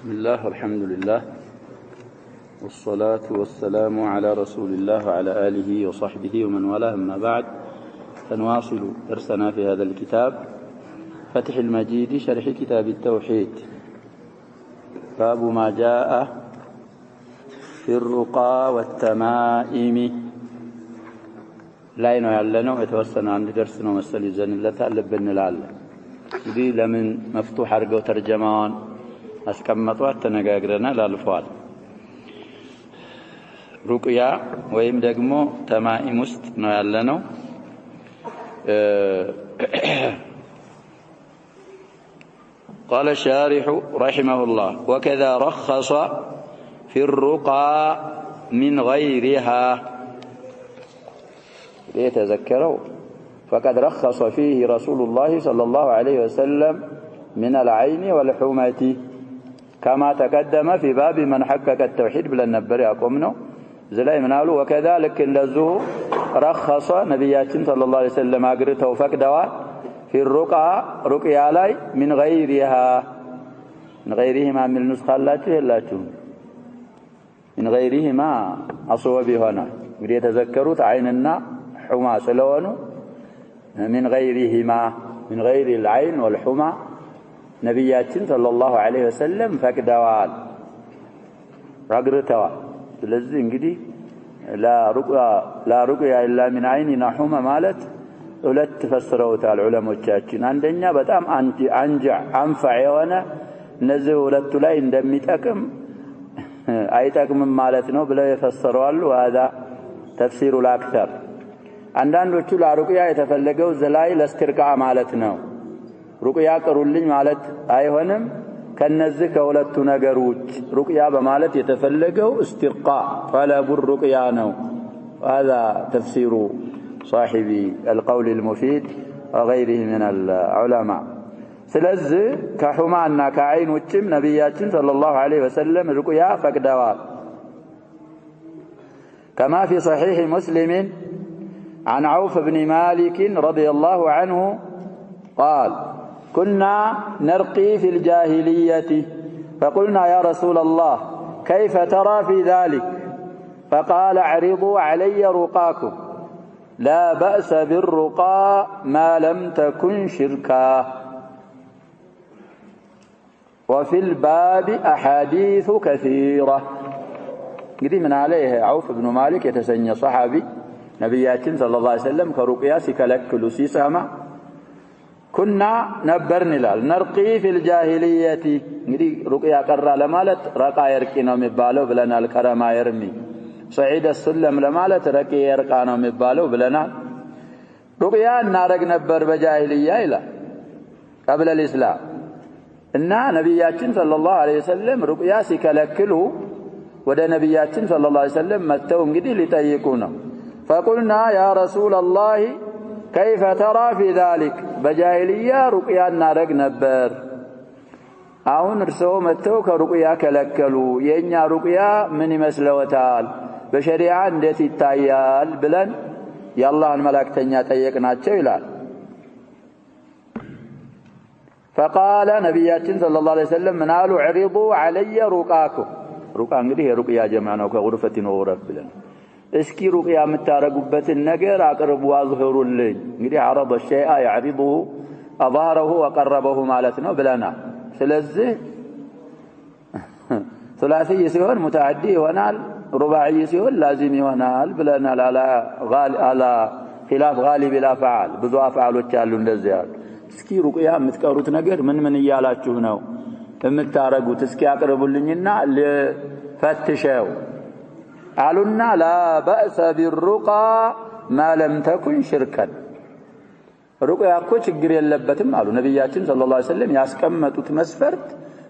بسم الله والحمد لله والصلاة والسلام على رسول الله وعلى آله وصحبه ومن والاه أما بعد فنواصل درسنا في هذا الكتاب فتح المجيد شرح كتاب التوحيد باب ما جاء في الرقى والتمائم لا ينعلنه يتوسنا عند درسنا ومسألة زن الله تعالى بن العالم دي لمن مفتوح أرجو ترجمان أسكمتوا تنجاجرنا لالفوال رقيا ويم دقمو تمائم است نعلنه قال الشارح رحمه الله وكذا رخص في الرقى من غيرها ليتذكروا فقد رخص فيه رسول الله صلى الله عليه وسلم من العين والحمة كما تقدم في باب من حقق التوحيد بلا نبر يقومنا زلاي منالو وكذلك لزه رخص نبياتنا صلى الله عليه وسلم اقرته فقدوا في الرقى رقيا لاي من غيرها من غيرهما من النسخة لا من غيرهما أصوبي هنا وليتذكروا عيننا حما سلوانو من غيرهما من غير العين والحما نبياتنا صلى الله عليه وسلم فقدوا رقرتوا ስለዚህ እንግዲህ لا رقيا الا من عيننا حما ማለት ሁለት ፈስረውታል ዑለሞቻችን አንደኛ በጣም አንፋዕ የሆነ እነዚህ ሁለቱ ላይ እንደሚጠቅም አይጠቅምም ማለት ነው ብለው የፈሰረዋል وهذا تفسير الاكثر አንዳንዶቹ ለሩቅያ የተፈለገው ዘላይ ለስትርቃ ማለት ነው ሩቅያ ቅሩልኝ ማለት አይሆንም ከነዚህ ከሁለቱ ነገሮች ሩቅያ በማለት የተፈለገው استرقاء طلب الرقيا ነው هذا تفسير صاحب القول المفيد وغيره من العلماء ስለዚህ ከሁማና ከአይን ውጭም ነብያችን صلى الله عليه وسلم رقيا فقدوا كما في صحيح مسلم عن عوف بن مالك رضي الله عنه قال كنا نرقي في الجاهلية فقلنا يا رسول الله كيف ترى في ذلك فقال اعرضوا علي رقاكم لا بأس بالرقى ما لم تكن شركا وفي الباب أحاديث كثيرة قدي من عليه عوف بن مالك يتسنى صحابي نبياتنا صلى الله عليه وسلم كرقيا سكلكلو سيساما كنا نبرن لال نرقي في الجاهلية قدي رقيا قرى لمالت رقا يرقينا مبالو بلنا الكرما يرمي صعيد السلم لمالت رقي يرقانا مبالو بلنا رقيا نارق نبر بجاهلية إلا قبل الإسلام إن نبياتنا صلى الله عليه وسلم رقيا سكلكلو وده نبياتنا صلى الله عليه وسلم متهم قدي لتيكونا فقلنا يا رسول الله كيف ترى في ذلك بجاهلية رقيا نارق نبر አሁን እርሰው መተው ከሩቅያ ከለከሉ የኛ ሩቅያ ምን ይመስለውታል በሸሪዓ እንዴት ይታያል ብለን የአላህን መላእክተኛ ጠየቅናቸው ይላል فقال ነብያችን صلى الله عليه وسلم ምናሉ عرضوا علي رقاكم ሩቃ እንግዲህ የሩቅያ ጀማዓ ነው ከغرفة ወረፍ ብለን እስኪ ሩቅያ የምታረጉበትን ነገር አቅርቡ አዝህሩልኝ እንግዲህ عرض الشيء يعرضه اظهره وقربه ማለት ነው ብለና ስለዚህ ثلاثي ሲሆን متعدي ይሆናል رباعي ሲሆን لازم ይሆናል ብለናል على خلاف غالب الافعال ብዙ አፍዓሎች አሉ እንደዚህ ያሉ እስኪ ሩቅያ የምትቀሩት ነገር ምን ይያላችሁ ነው የምታረጉት እስኪ አቅርቡልኝና ለፈትሸው አሉና لا بأس بالرقى ما لم تكن شركا ሩቅያ እኮ ችግር የለበትም አሉ ነብያችን ሰለላሁ ዐለይሂ ወሰለም ያስቀመጡት መስፈርት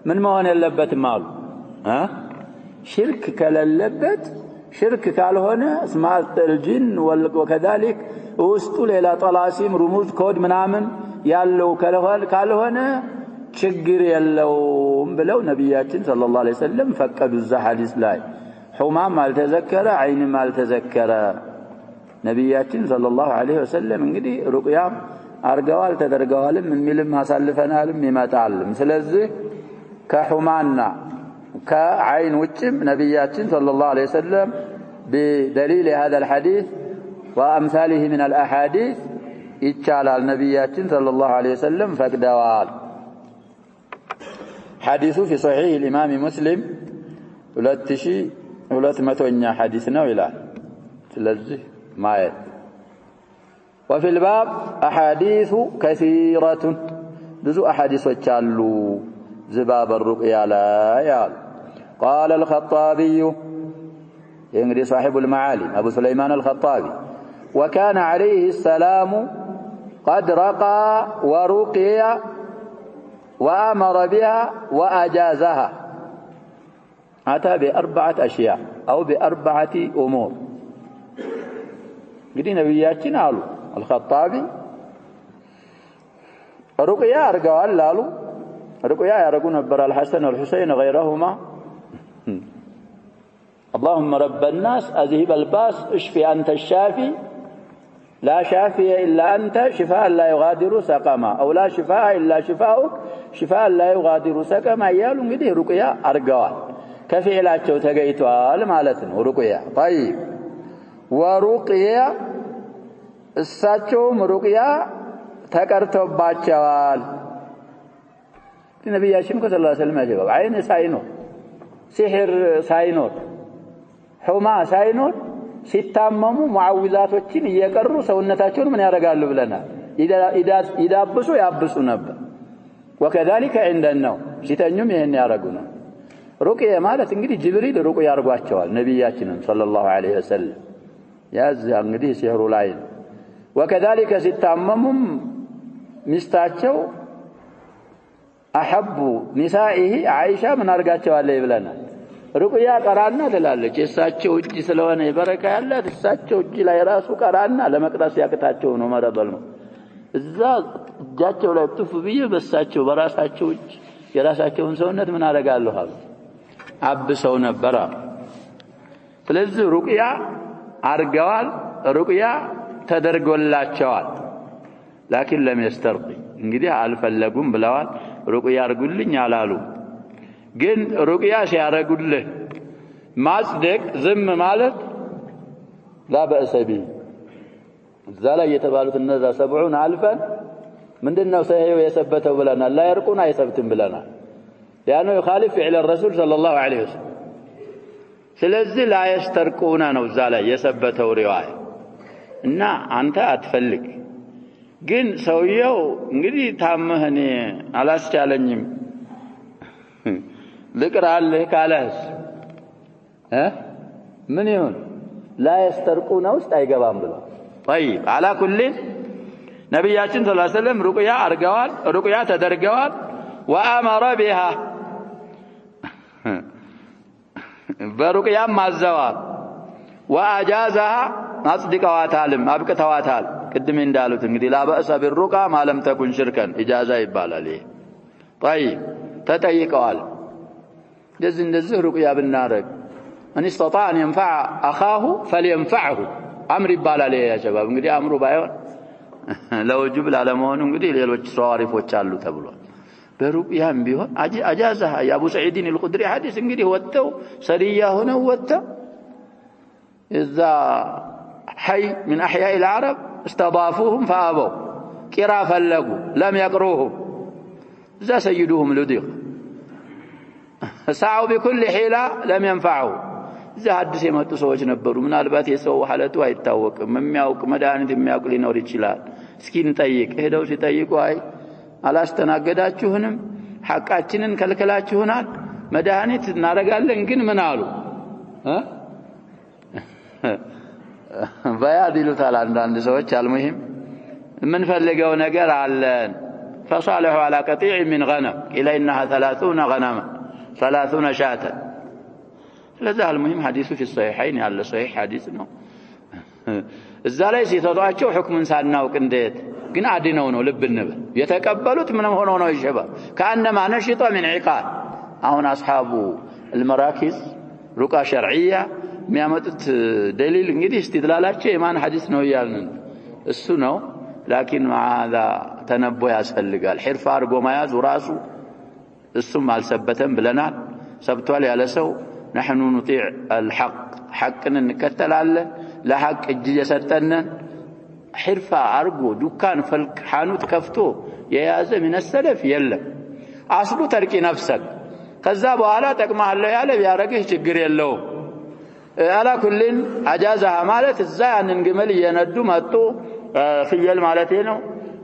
ምን መሆን የለበትም አሉ ሽርክ ከሌለበት ሽርክ ካልሆነ እስማት الجن وكذلك ውስጡ ሌላ ጠላሲም ሩሙዝ ኮድ ምናምን ያለው ካልሆነ ችግር የለውም ብለው ነብያችን ሰለላሁ ዐለይሂ ወሰለም ፈቀዱ ሐዲስ ላይ ሁማም አልተዘከረ አይንም አልተዘከረ ነብያችን ሰለላሁ ዐለይሂ ወሰለም እንግዲህ ሩቅያ አርገዋል ተደርገዋልም የሚልም አሳልፈናልም ይመጣልም ስለዚህ ከሁማና كعين وجم نبياتين صلى الله عليه وسلم بدليل هذا الحديث وأمثاله من الأحاديث يتشال النبياتين صلى الله عليه وسلم فقدوال حديث في صحيح الإمام مسلم ولت متونيا حديثنا ولا تلزه مايت وفي الباب أحاديث كثيرة بزو أحاديث وتشالوا زباب الرقيا لا يال قال الخطابي ينقري صاحب المعالي أبو سليمان الخطابي وكان عليه السلام قد رقى ورقي وأمر بها وأجازها أتى بأربعة أشياء أو بأربعة أمور قد نبياتنا قالوا الخطابي رقيا أرقوا اللالو رقيا يرقون البر الحسن والحسين غيرهما اللهم رب الناس أذهب الباس اشفي أنت الشافي لا شافي إلا أنت شفاء لا يغادر سقما أو لا شفاء إلا شفاءك شفاء لا يغادر سقما يالو قد رقيا أرقوا كفعلاቸው ተገይቷል ማለት ነው ሩቅያ طيب ወሩቅያ እሳቸውም ሩቅያ ተቀርቶባቸዋል ነብያችን ሰለላሁ ዐለይሂ ወሰለም ያጀበው አይን ሳይኖር ሲህር ሳይኖር ሁማ ሳይኖር ሲታመሙ ሙዓዊዛቶችን እየቀሩ ሰውነታቸውን ምን ያደርጋሉ ብለናል ይዳብሱ ያብሱ ነበር وكذلك عندنا ሲተኙም ይሄን ያደርጉ ነው رقية مالت انجدي جبريل رقية أرقواتشوال نبياتنا صلى الله عليه وسلم يازي انجدي سحر العين وكذلك ستاممهم مستاتشو أحب نسائه عائشة من أرقاتشوال لي بلنا رقية قرانا تلالك يساتشو اجي سلوانا بركة الله تساتشو اجي لا يراسو قرانا لما قراس يكتاتشو نمر ظلمه الزاد جاتشو لا يبتفو بيه بساتشو براساتشو اجي يراساتشو انسونت من أرقال له هذا አብሰው ነበር ስለዚህ ሩቅያ አርገዋል ሩቅያ ተደርጎላቸዋል لكن لم يسترقي እንግዲህ አልፈለጉም ብለዋል ሩቅያ አርጉልኝ አላሉ ግን ሩቅያ ሲያረጉልህ ማጽደቅ ዝም ማለት لا بأس به ዛላ የተባሉት እነዛ 70000 ምንድነው ሰሄው የሰበተው ብለናል لا يرقون አይሰብትም ብለናል لأنه يخالف فعل الرسول صلى الله عليه وسلم سلزي لا يسترقون نوزالا يثبتوا رواية إن أنت أتفلك جن سويو نجدي تامهني على استعلنيم ذكر الله كالاس من يهون لا يسترقون وستايقبان بلا طيب على كل نبياتنا صلى الله عليه وسلم رقيا أرقوان رقيا تدرقوان وأمر بها برقيا مازوال وأجازها أصدقواتالم أبقتواتال قدم اندالوت انقدي لا بأس بالرقى ما لم تكن شركا إجازة يبالا ليه طيب تتيقوال جزن دزه رقيا بالنارك من استطاع أن ينفع أخاه فلينفعه أمر يبالا ليه يا شباب انقدي أمره بايون لو جبل على مهون انقدي ليلوش صوارف وچالو تبلون برقيام بيهون أجازها يا أبو سعيد الخدري حديث انقدي واتو سريا هنا واتو إذا حي من أحياء العرب استضافوهم فأبوا كرا فلقوا لم يقروهم إذا سيدوهم لديق سعوا بكل حيلة لم ينفعوا إذا حدث يمتو سوى جنبروا من البات يسوى حالتوا يتاوك من مياوك مدانة مياوك لنوري تشلال سكين تايك هدو ستايكوا هاي على استناقداتشوهنم حقاتشنن كالكلاتشوهنات مدانة نارقال لنكن منالو بياد يلوتال عند سوتش المهم من فلقوا نقر على فصالحوا على قطيع من غنم إلى إنها 30 غنما 30 شاة لذا المهم حديث في الصحيحين على صحيح حديث انه الزالي سيتضاچو حكم ساناو قنديت ግን አድነው ነው ልብ እንበል የተቀበሉት ምንም ሆኖ ነው ይሸባ كانما نشط من عقال አሁን አስሐቡ المراكز رقى شرعيه የሚያመጡት دليل እንግዲህ استدلالاቸው የማን ሐዲስ ነው ይያልን እሱ ነው لكن مع هذا تنبؤ ያስፈልጋል حرف አርጎ ማያዝ ራሱ እሱም አልሰበተም ብለናል ሰብቷል ያለ ሰው نحن نطيع الحق حقنا እንከተላለን ለሐቅ እጅ የሰጠነን حرፋ አርጎ ዱካን ፈልክ ሐኑት ከፍቶ የያዘ ምን ሰለፍ የለም አስሉ ተርቂ ነፍሰክ ከዛ በኋላ ጠቅማለህ ያለ ቢያረግህ ችግር የለው አላ ኩልን አጃዛህ ማለት እዛ ያንን ግመል የነዱ መጡ ፍየል ማለት ነው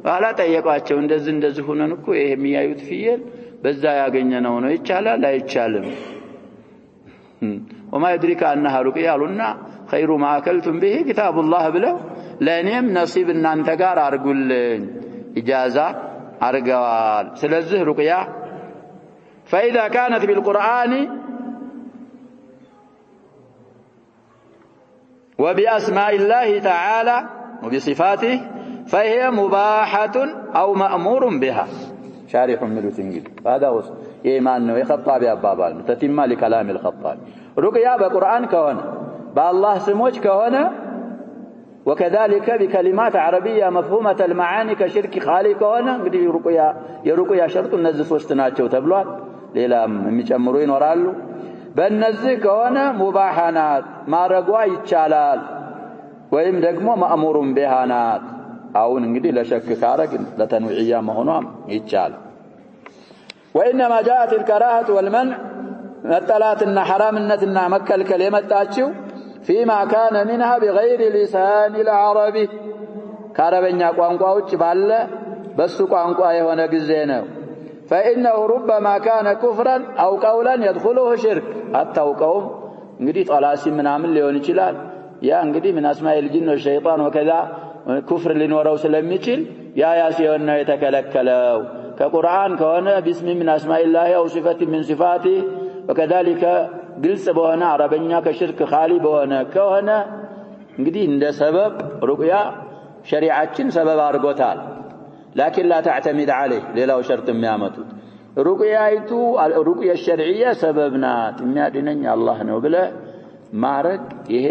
ባላ ጠየቋቸው እንደዚህ ሆነን እኮ ይሄ የሚያዩት ፍየል በዛ ያገኘነው ነው ይቻላል አይቻልም وما يدرك انها رقيه قالنا خير ما اكلتم به كتاب الله بلا ለኔም ነሲብ እናንተ ጋር አርጉልኝ ኢጃዛ አርገዋል ስለዚህ ሩቅያ فاذا كانت بالقران وباسماء الله تعالى وبصفاته فهي مباحه او مأمور بها شارح ملوت انجيل هذا هو ايمان ነው የخطابي አባባል ተቲማ لكلام الخطابي ሩቅያ በቁርአን ከሆነ በአላህ ስሞች ከሆነ وكذلك بكلمات عربيه مفهومه المعاني كشرك خالق هنا እንግዲህ የሩቅያ ሸርጡ እነዚህ ሶስት ናቸው ተብሏል ሌላም የሚጨምሩ ይኖራሉ በእነዚህ ከሆነ ሙባሃናት ማረጓ ይቻላል ወይም ደግሞ ማእሙሩን ቢሃናት አሁን እንግዲህ ለሸክ ካረግ ለተንዊዕያ መሆኗም ይቻላል وانما جاءت الكراهه والمنع መጠላትና ሐራምነትና መከልከል የመጣችው فيما كان منها بغير لسان العربي كعربኛ ቋንቋ ውጭ ባለ በሱ ቋንቋ የሆነ ጊዜ ነው فانه ربما كان كفرا او قولا يدخله شرك አታውቀውም እንግዲህ ጣላሲ ምናምን ሊሆን ይችላል ያ እንግዲህ من اسماء الجن والشيطان وكذا كفر ሊኖረው ስለሚችል ያ ሲሆን ነው የተከለከለው ከቁርአን ከሆነ باسم من اسماء الله او صفه من صفاته وكذلك ግልጽ በሆነ አረበኛ ከሽርክ ኻሊ በሆነ ከሆነ እንግዲህ እንደ ሰበብ ሩቅያ ሸሪዓችን ሰበብ አድርጎታል لكن لا تعتمد عليه ሌላው ሸርጥ የሚያመጡት ሩቅያይቱ ሩቅያ ሸርዒያ ሰበብናት የሚያድነኝ አላህ ነው ብለ ማረግ ይሄ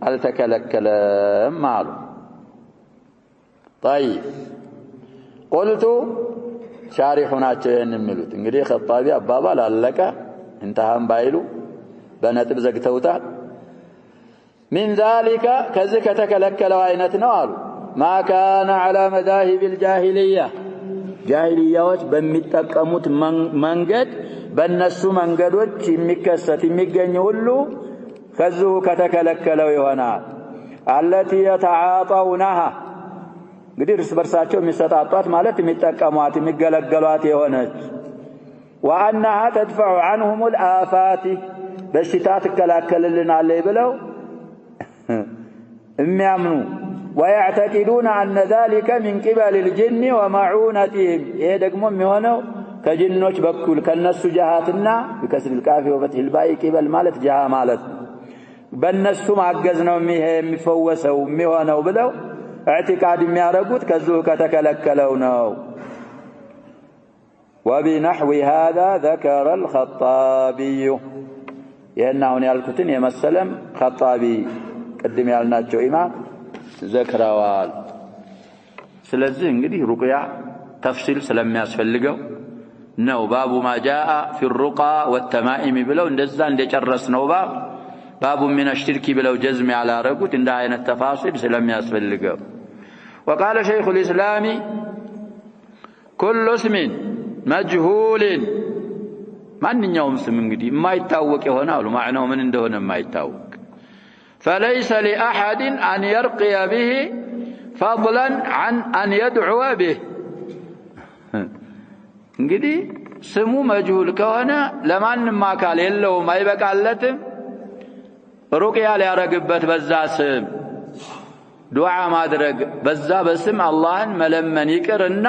አልተከለከለም አሉ طيب قلت شارحوناቸው የሚሉት እንግዲህ ኸጣቢ አባባል አለቀ انتهام بايلو بنطب زغتوታል من ذلك كذا ከተከለከለው አይነት ነው አሉ ما كان على مذاهب الجاهليه ጃሂልያዎች በሚጠቀሙት መንገድ በእነሱ መንገዶች የሚከሰት የሚገኝ ሁሉ ከዚሁ ከተከለከለው ይሆናል التي يتعاطونها እንግዲህ እርስ በርሳቸው የሚሰጣጧት ማለት የሚጠቀሟት የሚገለገሏት የሆነች وانها تدفع عنهم الافات በሽታት ተከላከለልናል ብለው የሚያምኑ ويعتقدون ان ذلك من قبل الجن ومعونتهم ይሄ ደግሞ የሚሆነው ከጅኖች በኩል ከነሱ ጀሃትና بكسر الكاف وفتح الباء قبل ማለት ጀሃ ማለት በእነሱ ማገዝ ነው የሚፈወሰው የሚሆነው ብለው اعتقاد የሚያረጉት ከዚሁ ከተከለከለው ነው وبنحو هذا ذكر الخطابي يهناون ያልኩትን የመሰለም ኸጣቢ ቅድም ያልናቸው ኢማም ዘክረዋል ስለዚህ እንግዲህ ሩቅያ ተፍሲል ስለሚያስፈልገው ነው ባቡ ما جاء في الرقى والتمائم ብለው እንደዛ እንደጨረስነው ባቡ من الشرك ብለው ጀዝም ያላረጉት እንደ አይነት ተፋሲል ስለሚያስፈልገው وقال شيخ الاسلام كل اسم مجهول ማንኛውም ስም እንግዲህ የማይታወቅ ይሆናል ማዕናው ምን እንደሆነ የማይታወቅ فليس لاحد ان يرقي به فضلا عن ان يدعو به እንግዲህ ስሙ መጅሁል ከሆነ ለማንም አካል የለውም አይበቃለትም ሩቅያ ሊያረግበት በዛ ስም ዱዓ ማድረግ በዛ በስም አላህን መለመን ይቅርና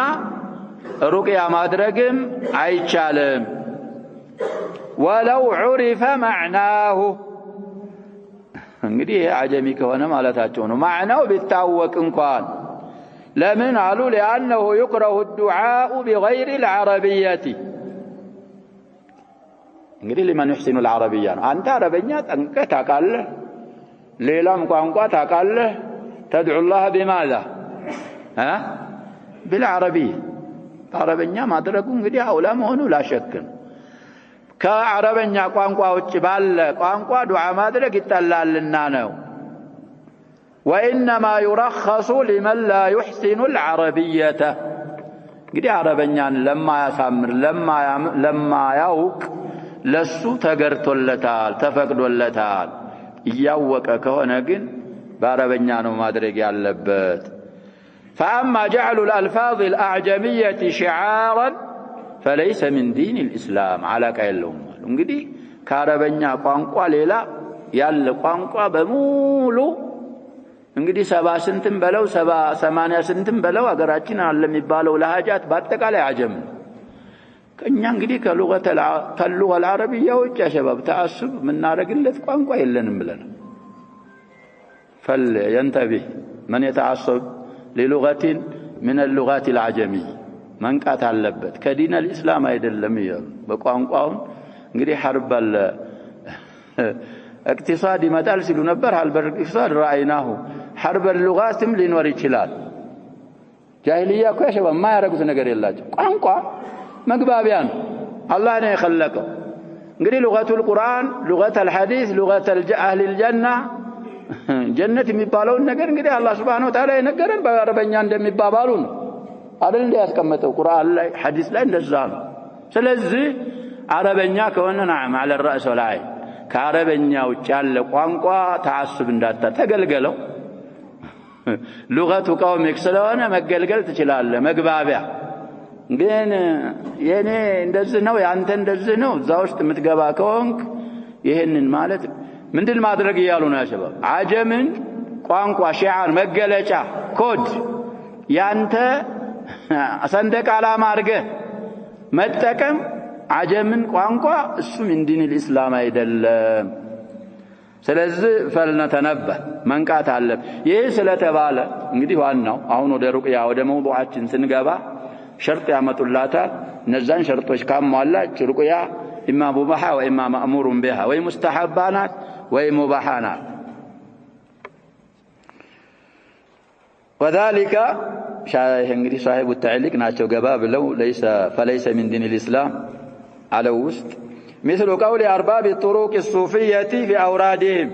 ሩቅያ ማድረግም አይቻልም ولو عرف معناه እንግዲህ አጀሚ ከሆነ ማለታቸው ነው ማዕናው ቢታወቅ እንኳን ለምን አሉ لانه يكره الدعاء بغير العربيه እንግዲህ لمن يحسن العربيه አንተ አረበኛ ጠንቀህ ታውቃለህ ሌላም ቋንቋ ታውቃለህ تدعو الله بماذا بالعربيه عربኛ ማድረጉ እንግዲህ አውላ መሆኑ ላሸክ ከአረበኛ ቋንቋ ውጭ ባለ ቋንቋ ዱዓ ማድረግ ይጠላልና ነው። ወኢነማ يرخص لمن لا يحسن العربية እንግዲህ አረበኛን ለማያሳምር ለማያውቅ ለሱ ተገርቶለታል ተፈቅዶለታል። እያወቀ ከሆነ ግን በአረበኛ ነው ማድረግ ያለበት። فأما جعل الألفاظ الأعجمية شعارا فليس من دين الإسلام على كيلهم እንግዲህ ከአረበኛ ቋንቋ ሌላ ያለ ቋንቋ በሙሉ እንግዲህ 70 ስንትም በለው 80 ስንትም በለው አገራችን አለ የሚባለው ለሃጃት በአጠቃላይ አጀም ከኛ እንግዲህ ከሉጋ العربية ውጭ شباب ተአስብ ምናረግለት ቋንቋ የለንም ብለን فلينتبه من يتعصب للغة من اللغات العجمية መንቃት አለበት። ከዲን الاسلام አይደለም ይላል በቋንቋው እንግዲህ حرب الاقتصاد ይመጣል ሲሉ ነበር። አልበር اقتصاد رايناه حرب اللغات ሊኖር ይችላል። ጃሂልያ እኮ شباب ማያረጉት ነገር የላቸው ቋንቋ መግባቢያ ነው። አላህ ነው የخلቀው። እንግዲህ لغة القرآن لغة الحديث لغة اهل الجنة ጀነት የሚባለው ነገር እንግዲህ አላህ Subhanahu Wa Ta'ala የነገረን በአረበኛ እንደሚባባሉ ነው አይደል? እንደ ያስቀመጠው ቁርአን ላይ ሐዲስ ላይ እንደዛ ነው። ስለዚህ አረበኛ ከሆነ نعم على الرأس والعين ከአረበኛ ውጭ ያለ ቋንቋ ተዓስብ እንዳታተገልገለው لغة قومك ስለሆነ መገልገል ትችላለህ መግባቢያ። ግን የኔ እንደዚህ ነው ያንተ እንደዚህ ነው እዛ ውስጥ የምትገባ ከሆንክ ይሄንን ማለት ምንድን ማድረግ ይያሉ ነው ያሸባብ አጀምን ቋንቋ ሺዓር መገለጫ ኮድ ያንተ ሰንደቅ ዓላማ አድርገህ መጠቀም አጀምን ቋንቋ እሱ ምን ዲን الاسلام አይደለም። ስለዚህ ፈልነተነበህ መንቃት አለ። ይሄ ስለተባለ እንግዲህ ዋናው አሁን ወደ ሩቅያ ወደ መውዱዓችን ስንገባ ሸርጥ ያመጡላታል። እነዛን ሸርጦች ካሟላች ሩቅያ إما مباحة وإما مأمور بها وإما مستحبانات وإما مباحانات. وذلك شاهد صاحب التعليق ناتشو قباب لو فليس من دين الإسلام على وسط مثل قول أرباب الطرق الصوفية في أورادهم.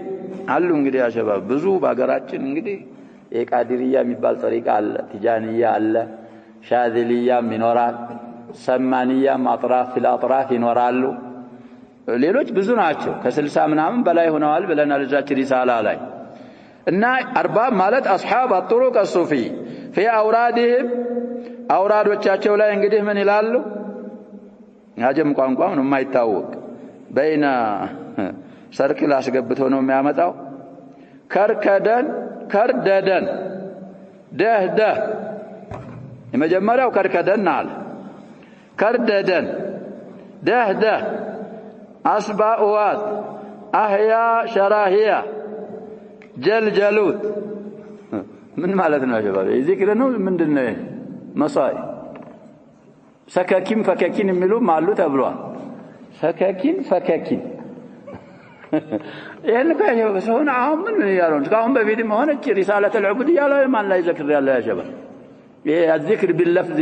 علو انقدي يا شباب بزو باقراتشن انقدي قادرية مبال طريقة تجانية الله شاذلية منورات ሰማንያ ማጥራፍ ፍላጥራፍ ይኖራሉ። ሌሎች ብዙ ናቸው ከ60 ምናምን በላይ ሆነዋል ብለናል እዛች ሪሳላ ላይ። እና አርባብ ማለት አስሐብ الطرق الصوفي في أورادهم አውራዶቻቸው ላይ እንግዲህ ምን ይላሉ? ያጀም ቋንቋ ነው የማይታወቅ በእና ሰርክል አስገብቶ ነው የሚያመጣው። ከርደደን ደህደህ የመጀመሪያው ከርከደን አለ كرددن دهده أصباؤوات أحياء شراهية جلجلوت من مالتنا يا شباب ذكرنا من دنيا مصاي سكاكين فكاكين ملو مالو تبلوا سكاكين فكاكين يعني كان يسون عام من يارون كانوا بفيد ما هو رسالة العبودية لا ما لا يذكر يا شباب الذكر باللفظ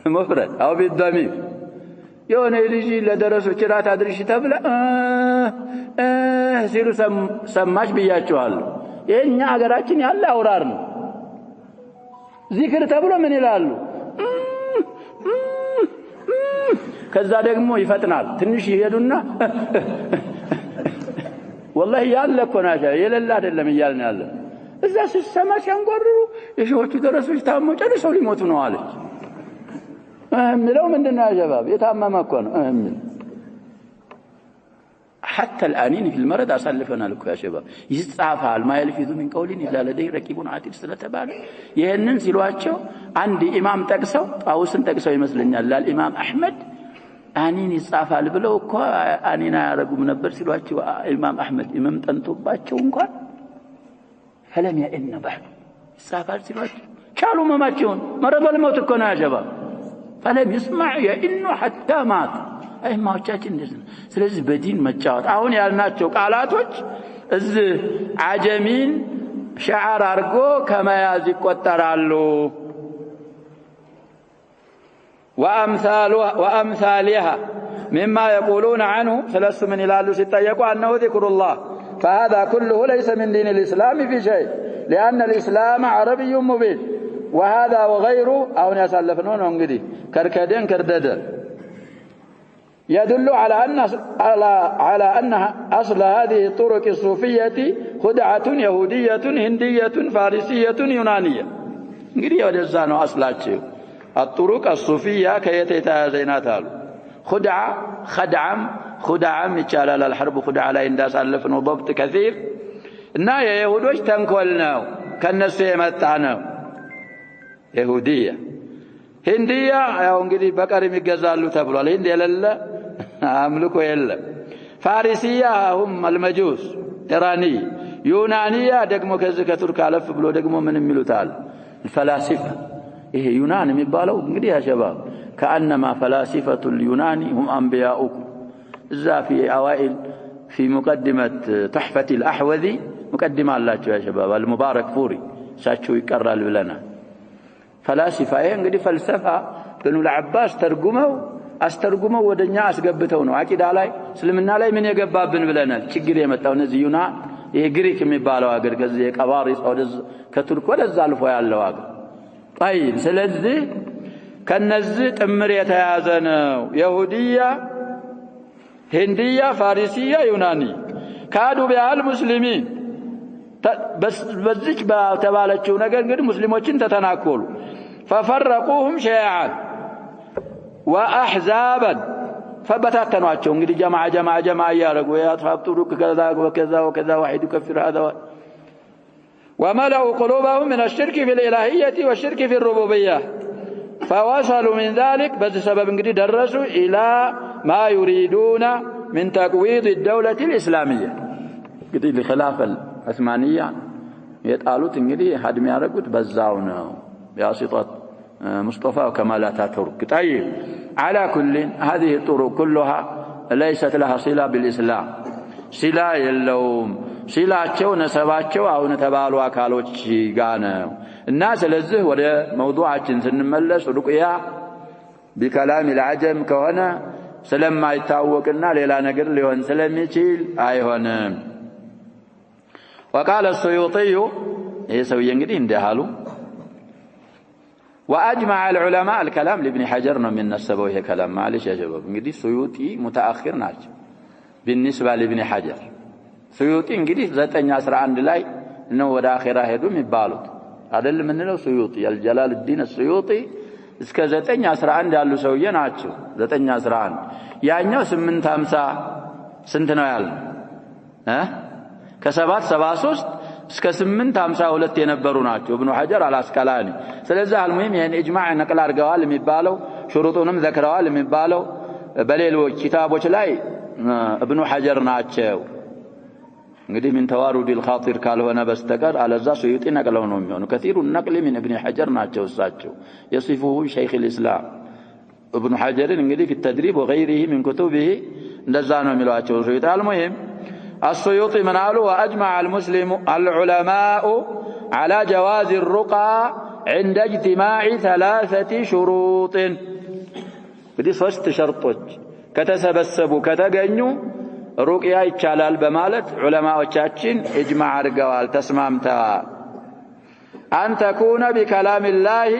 مفرد أو بالضمير يوم يجي لدرسوا كرات أدريش تبلا سيرو سماش بيجاتوال إني أقرأتني الله أورارن ذكر تبلا من يلالو كذا دقمو يفتنال تنشي يدنا والله يالله كناشا يلا دلهم يالنا الله إذا سماش ينقرروا يشوفوا درسوا يتاموا جالسوا يموتوا نوالج لو من دنا يا شباب يتامم اكو حتى الآنين في المرض أسلفنا لكم يا شباب يصعفال ما يلفظ من قول إلا لديه رقيب عتيد ስለተባለ ይሄንን ሲሏቸው አንድ ኢማም ጠቅሰው ጣውስን ጠቅሰው ይመስለኛል ለኢማም አህመድ አኒን ይጻፋል ብለው እኮ አኒና ያረጉም ነበር ሲሏቸው ኢማም አህመድ ኢማም ጠንቶባቸው እንኳን فلم يئن بعد ይጻፋል ሲሏቸው ቻሉ መማቸውን መረበል ሞት እኮ ነው ያጀባ فلم يسمع يئن حتى مات أي ما وجهتين نزل سلسل بدين متجاوت أهون يالناتشو قالاتوش إذ عجمين شعر أرقو كما يازيك وترالو وأمثالها مما يقولون عنه ثلاث من إلى ستيقوا أنه ذكر الله فهذا كله ليس من دين الإسلام في شيء لأن الإسلام عربي مبين وهذا وغيره أو يسلفنون انقدي كركدين كرددا يدل على أن أصل هذه الطرق الصوفية خدعة يهودية هندية فارسية يونانية انقدي ودزانو أصلاتشيو الطرق الصوفية كيتيتا زيناتال خدعم يتشالال الحرب خدعة لا ينداس ألفن ضبط كثير إنها يهودوش تنكولناو كالنسو يمتعناو يهودية هندية يا انجدي بكري ميغزالو تبلو الهندية لله أملكو يلا فارسية هم المجوس إيراني يونانية دقمو كذا ترك على فبلو دقمو من الميلوتال الفلاسفة إيه يونان ميبالو انجدي يا شباب كأنما فلاسفة اليونان هم أنبياؤكم إذا في أوائل في مقدمة تحفة الأحوذي مقدمة الله يا شباب المبارك فوري ساتشو يكرر لنا فلاسفة እንግዲህ ፈልሰፋ በኑ ለዓባስ ተርጉመው አስተርጉመው ወደኛ አስገብተው ነው አቂዳ ላይ እስልምና ላይ ምን የገባብን ብለናል ችግር የመጣው እነዚህ ዩናን ይሄ ግሪክ የሚባለው አገር ከዚህ የቀባሪስ ወደዛ ከቱርክ ወደዛ አልፎ ያለው አገር طيب ስለዚህ ከነዚህ ጥምር የተያዘ ነው ይሁዲያ هندية فارسية يوناني كادوا بها المسلمين بزيج بتبالتشو ነገር እንግዲህ ሙስሊሞችን ተተናኮሉ ففرقوهم شيعا واحزابا فبتاتنواቸው እንግዲህ جماعه ያረጉ ያጥፋብ ጥሩቅ ከዛ ወከዛ ወከዛ واحد يكفر هذا وملأوا قلوبهم من الشرك في الإلهية والشرك في الربوبية فوصلوا من ذلك بهذا السبب እንግዲህ درسوا إلى ما يريدون من تقويض الدولة الإسلامية እንግዲህ لخلافة العثمانية يتقالوا እንግዲህ ሀድም ያረጉት በዛው ነው بواسطة مصطفى وكمال اتاتورك طيب على كل هذه الطرق كلها ليست لها صلة بالإسلام صلة የለውም ሲላቸው ነሰባቸው አሁን ተባሉ አካሎች ጋር ነው እና ስለዚህ ወደ موضوعችን ስንመለስ ሩቅያ بكلام العجم ከሆነ ስለማይታወቅና ሌላ ነገር ሊሆን ስለሚችል አይሆንም وقال السيوطي ይሄ ሰውዬ እንግዲህ እንደሃሉ واجمع العلماء الكلام لابن حجر ነው የሚነሰበው ይሄ كلام معلش يا شباب እንግዲህ سيوطي متأخر ናቸው بالنسبه لابن حجر سيوطي እንግዲህ 911 ላይ ነው ወደ አኺራ ሄዱ የሚባሉት አይደል ምን ነው سيوطي الجلال الدين السيوطي እስከ 911 ያሉ ሰውዬ ናቸው 911 ያኛው 850 ስንት ነው ያለው ከ773 እስከ 852 የነበሩ ናቸው ابن حجر العسقلاني ስለዚህ አልሙሂም ይሄን ኢጅማዕ ነቅል አድርገዋል የሚባለው ሽሩጡንም ዘክረዋል የሚባለው በሌሎች ኪታቦች ላይ ابن حجر ናቸው እንግዲህ من توارد الخاطر ካልሆነ በስተቀር አለዛ سيوطي ነቅለው ነው የሚሆነው كثير النقل من ابن حجر ናቸው እሳቸው يصفه شيخ الإسلام ابن حجر እንግዲህ في التدريب وغيره من كتبه እንደዛ ነው የሚሏቸው سيوطي المهم السيوطي من قالوا وأجمع المسلم العلماء على جواز الرقى عند اجتماع 3 شروط بدي 3 شرطوች ከተሰበሰቡ ከተገኙ ሩቅያ ይቻላል በማለት ዑለማዎቻችን ኢጅማዕ አድርገዋል ተስማምተዋል أن تكون بكلام الله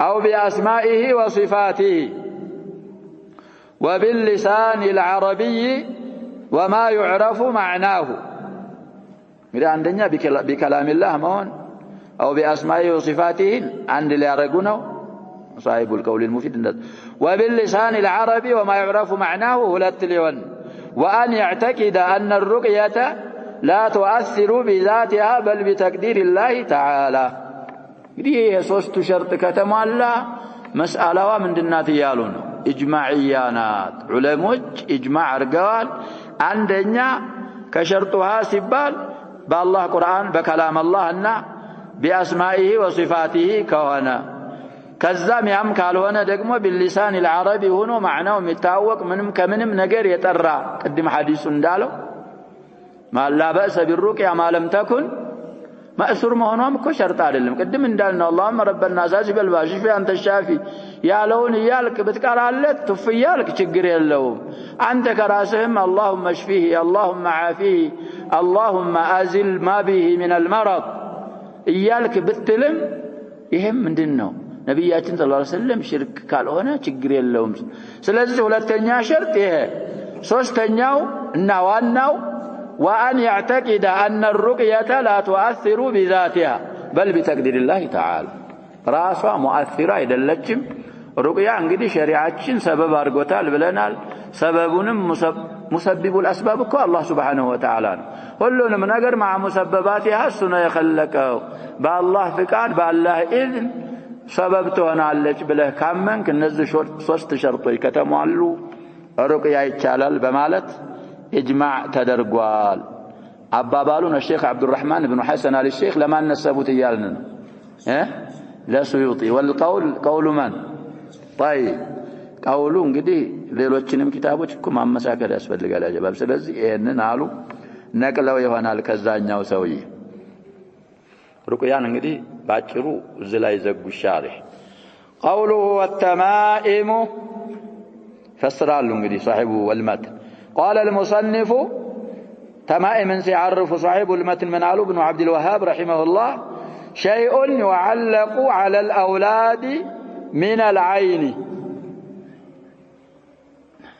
أو بأسمائه وصفاته وباللسان العربي وما يعرف معناه إذا عندنا بكلام الله مون أو بأسمائه وصفاته عند اللي يرقونه صاحب القول المفيد وباللسان العربي وما يعرف معناه هلت ليون وأن يعتقد أن الرقية لا تؤثر بذاتها بل بتقدير الله تعالى دي ሶስቱ ሸርጥ ከተሟላ መስአላዋ ምንድናት ያሉ ነው ኢጅማዕያናት ዑለሞች ኢጅማዕ አርገዋል አንደኛ ከሸርጡሃ ሲባል በአላህ ቁርአን በከላም አላህና በአስማኢሂ ወሲፋቲሂ ከሆነ ከዛም ያም ካልሆነ ደግሞ باللسان العربي ሆኖ ማዕናው የሚታወቅ ምንም ከምንም ነገር የጠራ ቅድም ሐዲሱ እንዳለው ما لا بأس بالرقية ما لم تكن ማእሱር መሆኑም እኮ ሸርጥ አይደለም ቅድም እንዳልነው اللهم رب الناس اشفي الباشف انت الشافي ያለውን ይያልክ ብትቀራለት ትፍያልክ ችግር የለውም አንተ ከራስህም اللهم اشفيه اللهم عافيه اللهم ازل ما به من المرض ይያልክ ብትልም ይሄም ምንድነው ነብያችን ሰለላሁ ዐለይሂ ወሰለም ሽርክ ካልሆነ ችግር የለውም ስለዚህ ሁለተኛ ሸርጥ ይሄ ሶስተኛው እና ዋናው وأن يعتقد أن الرقية لا تؤثر بذاتها بل بتقدير الله تعالى راسها مؤثرة يدلتشم رقية انقدي شريعتشن سبب أرقوتال بلنال سببنا مسبب الأسباب كو الله سبحانه وتعالى قلنا من أقر مع مسبباتها السنة يخلقه بالله فقاد بالله إذن سببتهنا عليك بله كامن كنزل صوست شرطي كتموالو رقية يتشالل بمالت إجماع تدرقوال أبابالون الشيخ عبد الرحمن بن حسن آل الشيخ لما نسبوا تيالنا لا سيوطي والقول قول من طيب قولون قدي ليلوچنم كتابوچكم امساكر ያስፈልጋል ያጀባብ ስለዚህ ይሄንን አሉ ነቅለው ይሆናል ከዛኛው ሰውዬ ሩቅያን እንግዲህ ባጭሩ እዚህ ላይ ዘጉሻል قوله والتمائم فسرال እንግዲህ صاحب والمتن قال المصنف تمائم سيعرف صاحب المتن من علو بن عبد الوهاب رحمه الله شيء يعلق على الأولاد من العين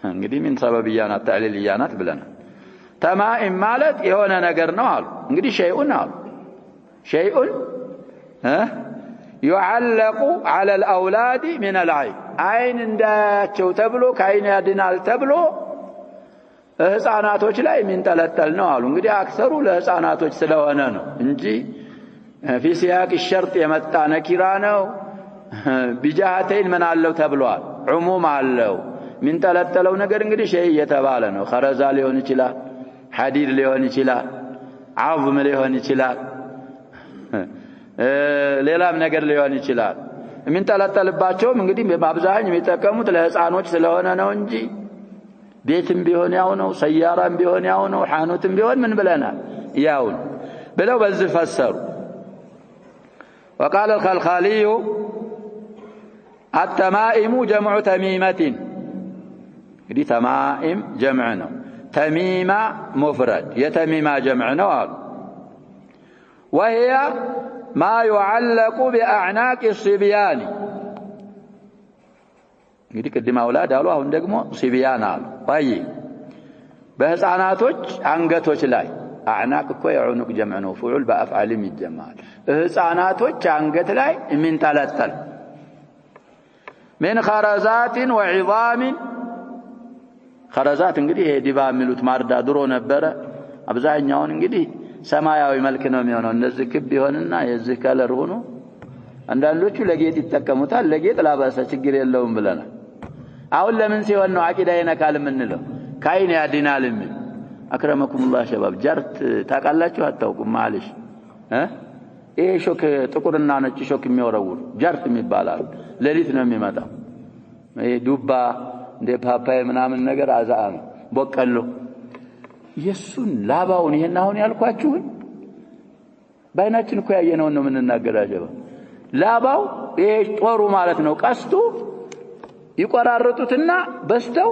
እንግዲህ من سببيانات تعليليانات ብለና تمائم ማለት የሆነ ነገር ነው አሉ እንግዲህ شيء አሉ شيء يعلق على الأولاد من العين عين እንዳያቸው ተብሎ ከአይን ያድናል ተብሎ ህፃናቶች ላይ የሚንጠለጠል ነው አሉ እንግዲህ አክሰሩ ለህፃናቶች ስለሆነ ነው እንጂ في سياق الشرط የመጣ ነኪራ ነው بجهتين من አለው ተብሏል عموم አለው የሚንጠለጠለው ነገር እንግዲህ ሸይ የተባለ ነው خرزا ሊሆን ይችላል ሐዲድ ሊሆን ይችላል عظم ሊሆን ይችላል ሌላም ነገር ሊሆን ይችላል የሚንጠለጠልባቸው እንግዲህ በአብዛኛው የሚጠቀሙት ለህፃኖች ስለሆነ ነው እንጂ ቤትም ቢሆን ያው ነው ሰያራም ቢሆን ያው ነው ሐኑትም ቢሆን ምን ብለናል ያው ብለው በዚህ ፈሰሩ وقال الخلخالي التمائم جمع تميمة دي تمائم جمعنا تميمة مفرد يتميمة جمعنا وهي ما يعلق بأعناق الصبيان እንግዲህ ቅድም አውላድ አሉ አሁን ደግሞ ሲቢያን አሉ طيب በህፃናቶች አንገቶች ላይ አዕናቅ እኮ የዑኑቅ ጀምዕ ነው ፍዑል በአፍዓልም ይጀምዓል ህፃናቶች አንገት ላይ የሚንጠለጠል من خرزات وعظام خرزات እንግዲህ ዲባ የሚሉት ማርዳ ድሮ ነበረ አብዛኛውን እንግዲህ ሰማያዊ መልክ ነው የሚሆነው እነዚህ ክብ ይሆንና የዚህ ከለር ሆኖ አንዳንዶቹ ለጌጥ ይተከሙታል ለጌጥ ላባሰ ችግር የለውም ብለና አሁን ለምን ሲሆን ነው አቂዳ ይነካል ምንለው ካይን ያድናል ምን አክረመኩሙላህ ሸባብ ጀርት ታቃላችሁ አታውቁም ማለሽ ይሄ ሾክ ጥቁርና ነጭ ሾክ የሚወረውር ጀርት የሚባላል ለሊት ነው የሚመጣው ይሄ ዱባ እንደ ፓፓያ ምናምን ነገር አዛም በቀሎ ኢየሱን ላባውን ይሄን አሁን ያልኳችሁ ባይናችን እኮ ያየነው ነው ምንናገራጀው ላባው ይሄ ጦሩ ማለት ነው ቀስቱ ይቆራርጡትና በስተው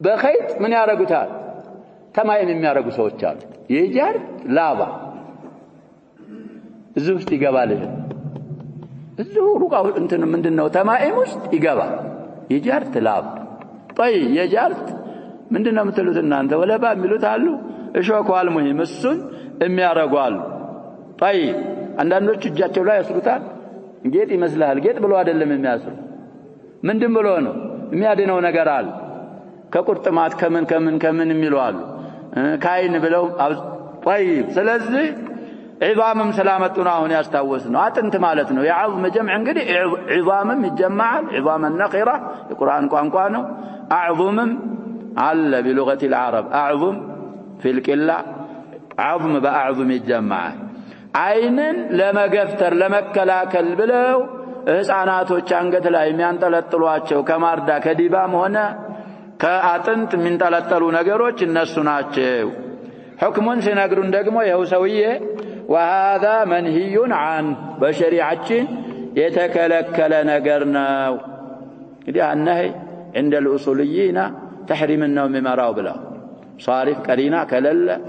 በኸይጥ ምን ያረጉታል ተማይም የሚያረጉ ሰዎች አሉ የጃር ላባ እዚህ ውስጥ ይገባል እዚሁ ሩቃው እንትን ምንድነው ተማይም ውስጥ ይገባል የጃርት ላባ طيب የጃርት ምንድነው የምትሉት እናንተ ወለባ የሚሉት አሉ እሾኳል ሙሂም እሱን የሚያረጓሉ طيب አንዳንዶቹ እጃቸው ላይ ያስሩታል ጌጥ ይመስላል ጌጥ ብሎ አይደለም የሚያስሩ ምንድን ብሎ ነው የሚያድነው ነገር አለ ከቁርጥማት ከምን የሚሉ አሉ ካይን ብለው طيب ስለዚህ عظامም سلامتنا አሁን ያስታወስነው አጥንት ማለት ነው የعظم جمع እንግዲህ عظامም ይጀማል عظام النخرة የቁርአን ቋንቋ ነው اعظمም አለ بلغة العرب اعظم في القلة عظم باعظم ይጀማል አይንን ለመገፍተር ለመከላከል ብለው ህፃናቶች አንገት ላይ የሚያንጠለጥሏቸው ከማርዳ ከዲባም ሆነ ከአጥንት የሚንጠለጠሉ ነገሮች እነሱ ናቸው ሁክሙን ሲነግሩን ደግሞ ይኸው ሰውዬ وهذا منهي عنه بشريعتين يتكلكل نجرنا إذا النهي عند الأصوليين تحريم النوم مراو بلا صارف قرينة كلل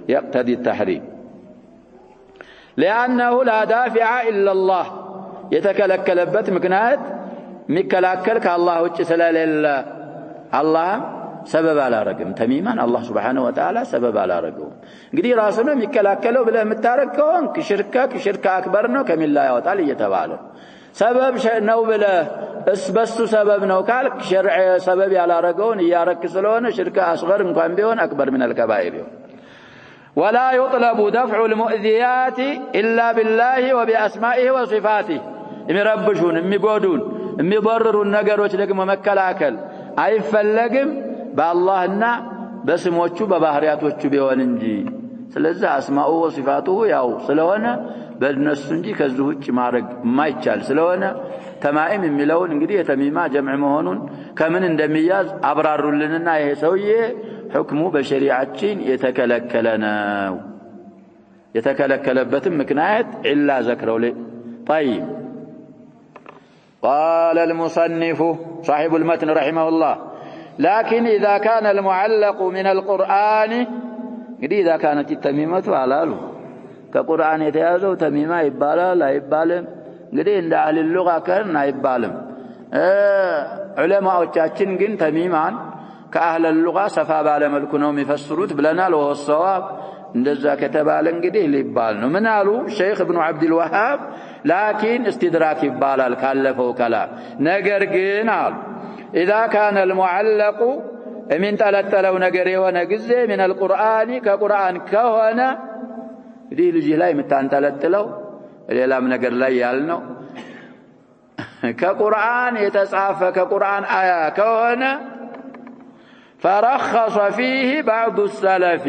يقتضي التحريم لأنه لا دافع إلا الله يتكلكل بت مكنات مكلاكل كالله وجسلا لله الله سبب على رقم تميما الله سبحانه وتعالى سبب على رقم قدي راسنا مكلاكلوا بلا متاركون كشركة أكبرنا كمن لا يوتعالى يتبعله سبب نو بلا اسبستو سبب نو كالك شرع سبب على رقون يارك سلون شركة أصغر مكان بيون أكبر من الكبائر ولا يطلب دفع المؤذيات إلا بالله وبأسمائه وصفاته يربشون يقودون يضررون نقروش لكم مكلاكل أي فلقم بالله باسموچو ببahriያቶቹ ቢሆን እንጂ ስለዚህ አስማኡ ወሲፋቱሁ ያው ስለሆነ በእነሱ እንጂ ከዚህ ውጭ ማድረግ የማይቻል ስለሆነ ተማኢም የሚለውን እንግዲህ የተሚማ ጀምዕ መሆኑን ከምን እንደሚያዝ አብራሩልንና ይሄ ሰውዬ ሁክሙ በሸሪዓችን የተከለከለ ነው የተከለከለበትም ምክንያት ኢላ ዘክረው طيب قال المصنف صاحب المتن رحمه الله لكن إذا كان المعلق من القرآن إذا كانت التميمة على كقرآن يتيازو تميمة يبالا لا يبالم عند أهل اللغة كان يبالم علماء وچاچن جن تميما كأهل اللغة سفا بالم الكنوم يفسروت بلنا له الصواب እንደዛ ከተባለ እንግዲህ ሊባል ነው ምን አሉ ሼክ ኢብኑ አብዱል ወሃብ لكن استدراك ይባላል ካለፈው ከላም ነገር ግን አሉ إذا كان المعلق من تلتلو ነገር የሆነ ጊዜ من القرآن كقرآن ከሆነ እንግዲህ ልጅ ላይ የምታንጠለጥለው ሌላም ነገር ላይ ያልነው ከቁርአን የተጻፈ ከቁርአን አያ ከሆነ فرخص فيه بعض السلف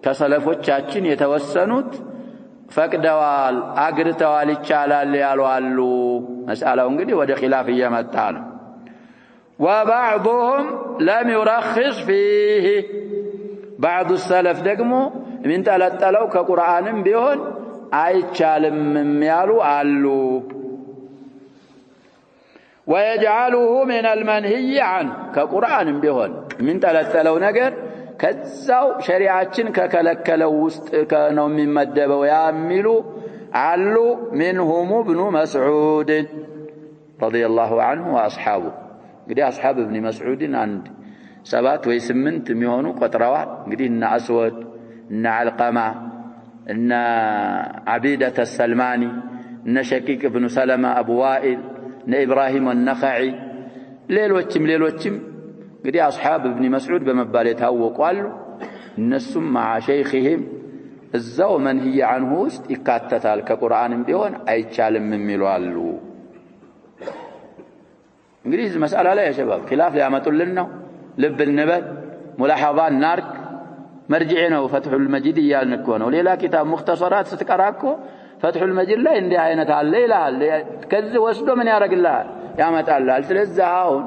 ከሰለፎቻችን የተወሰኑት ፈቅደዋል አግርተዋል ይቻላል ያሉ አሉ መስአላው እንግዲህ ወደ ኺላፍ እየመጣ ነው وبعضهم لم يرخص فيه بعض السلف ደግሞ ምን ተለጠለው ከቁርአንም ቢሆን አይቻልም ያሉ አሉ ويجعله من المنهي عنه ከቁርአንም ቢሆን ምን ተለጠለው ነገር ከዛው ሸሪዓችን ከከለከለው ውስጥ ነው የሚመደበው ያሚሉ አሉ منهم ابن مسعود رضي الله عنه واصحابه እንግዲህ አስሐብ ابن مسعود አንድ 7 ወይ 8 የሚሆኑ ቆጥረዋል እንግዲህ እነ አስወድ እነ አልቀማ እነ አቢደተ السلماني እነ ሸቂቅ ابن سلمة ابو وائل እነ ኢብራሂም النخعي ሌሎችም እንግዲህ አስሐብ ابن مسعود በመባል የታወቁ እነሱም مع شيخهم እዛው መንሂ عنه ውስጥ ይካተታል ከቁርአንም ቢሆን አይቻልም የሚሉ አሉ እንግዲህ እዚህ መስአላ ላይ يا شباب خلاف ሊያመጡልን ነው ልብ እንበል ሙላሐዛ ናርክ مرجع ነው فتح المجيد እያልን እኮ ነው ሌላ ኪታብ ሙختصرات ስትቀራኮ فتح المجيد ላይ እንዲህ አይነት አለ ይላል ከዚህ ወስዶ ምን ያረጋግላል ያመጣላል ስለዚህ አሁን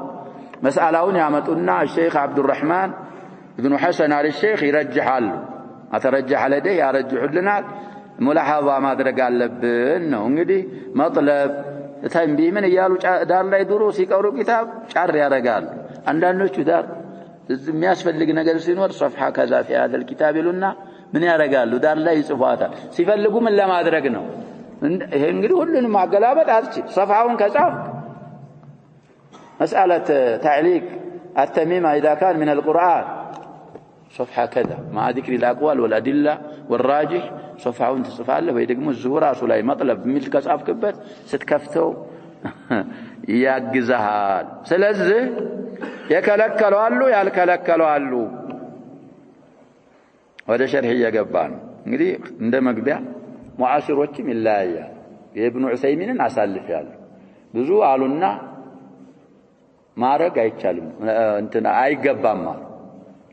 مسألهون يعمطونا الشيخ عبد الرحمن بن حسن على الشيخ يرجحال أترجح لديه يرجح لنا ملاحظة ما درق اللبن انقدي مطلب تنبيه من يالو دار لا يدروس يقروا كتاب شعر يا رجال عندنا نوش دار የሚያስፈልግ ነገር ሲኖር صفحه كذا في هذا الكتاب لنا من ያረጋሉ ዳር ላይ ይጽፋታል ሲፈልጉ ምን ለማድረግ ነው ይሄ እንግዲህ ሁሉንም ማገላበጥ አትችል صفحውን ከጻፍ مسألة تعليق التميمة إذا كان من القرآن صفحة كذا مع ذكر الأقوال والأدلة والراجح صفحة وانت صفحة له ويدقموا الزهور أصلاي مطلب مثل كساف كبت ستكفتوا ياقزهال سلزه يكلكلوا له يالكلكلوا له وهذا شرحي يقبان እንግዲህ እንደመግቢያ ሙዓሲሮችም ይላያል የኢብኑ ዑሰይሚንን አሳልፍ ያሉ ብዙ አሉና ማረግ አይቻልም እንትና አይገባም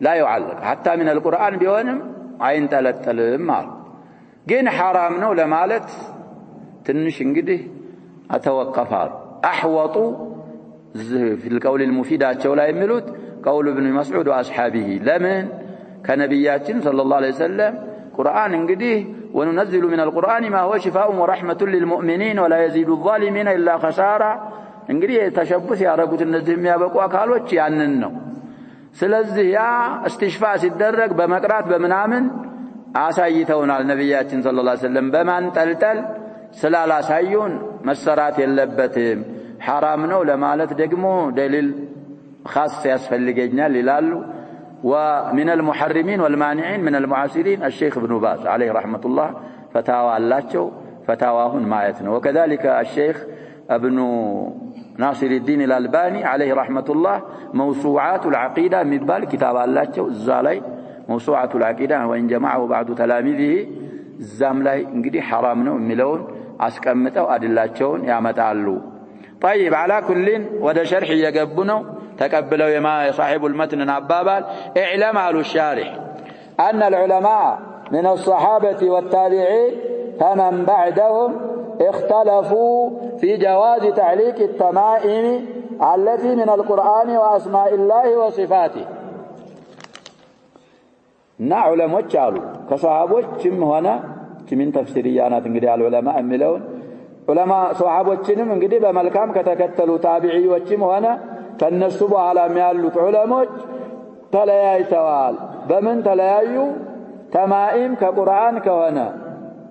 لا يعلق حتى من القرآن ቢሆንም አይንጠለጠልም ግን حرام ነው ለማለት ትንሽ እንግዲህ አተወቀፋል احوطوا في القول المفيد አቸው ላይ የሚሉት قول ابن مسعود واصحابه ለምን ከነብያችን ሰለላሁ ዐለይሂ ወሰለም ቁርአን እንግዲህ ወንነዝሉ ሚነል ቁርአን ማ ሁወ ሽፋኡን ወረሕመቱን ሊልሙእሚኒን ወላ የዚዱ ዛሊሚነ ኢላ ኸሳራ እንግዲህ ተሸቡስ ያረጉት እነዚህ የሚያበቁ አካሎች ያንን ነው ስለዚህ ያ እስቲሽፋ ሲደረግ በመቅራት በመናምን አሳይተውናል ነብያችን ሰለላሁ ዐለይሂ ወሰለም በማንጠልጠል ስላላሳዩን መሰራት የለበትም ሐራም ነው ለማለት ደግሞ ደሊል خاص ያስፈልገኛል ይላሉ ومن المحرمين والمانعين من المعاصرين الشيخ ابن باز عليه رحمة الله فتاوى አላቸው فتاواهن ማየት ነው وكذلك الشيخ ابن ناصر الدين الألباني عليه رحمة الله موسوعات العقيدة مبال كتاب አላቸው እዛ ላይ موسوعة العقيدة وإن جمعه بعض تلاميذه እዛም ላይ እንግዲህ حرام ነው የሚለውን አስቀምጠው አድላቸውን ያመጣሉ طيب على كل وده شرح እየገቡ ነው تقبلوا يا صاحب المتن عبابال اعلم على الشارح أن العلماء من الصحابة والتابعين فمن بعدهم اختلفوا في جواز تعليق التمائم التي من القرآن وأسماء الله وصفاته علماء قالوا كصحابوችም ሆነ من تفسيريانات እንግዲህ العلماء የሚለውን علماء صحابዎችንም እንግዲህ በመልካም ከተከተሉ ታቢዒዎችም ሆነ ከነሱ በኋላ የሚያሉት ዑለሞች ተለያይተዋል በምን ተለያዩ ተማኢም ከቁርአን ከሆነ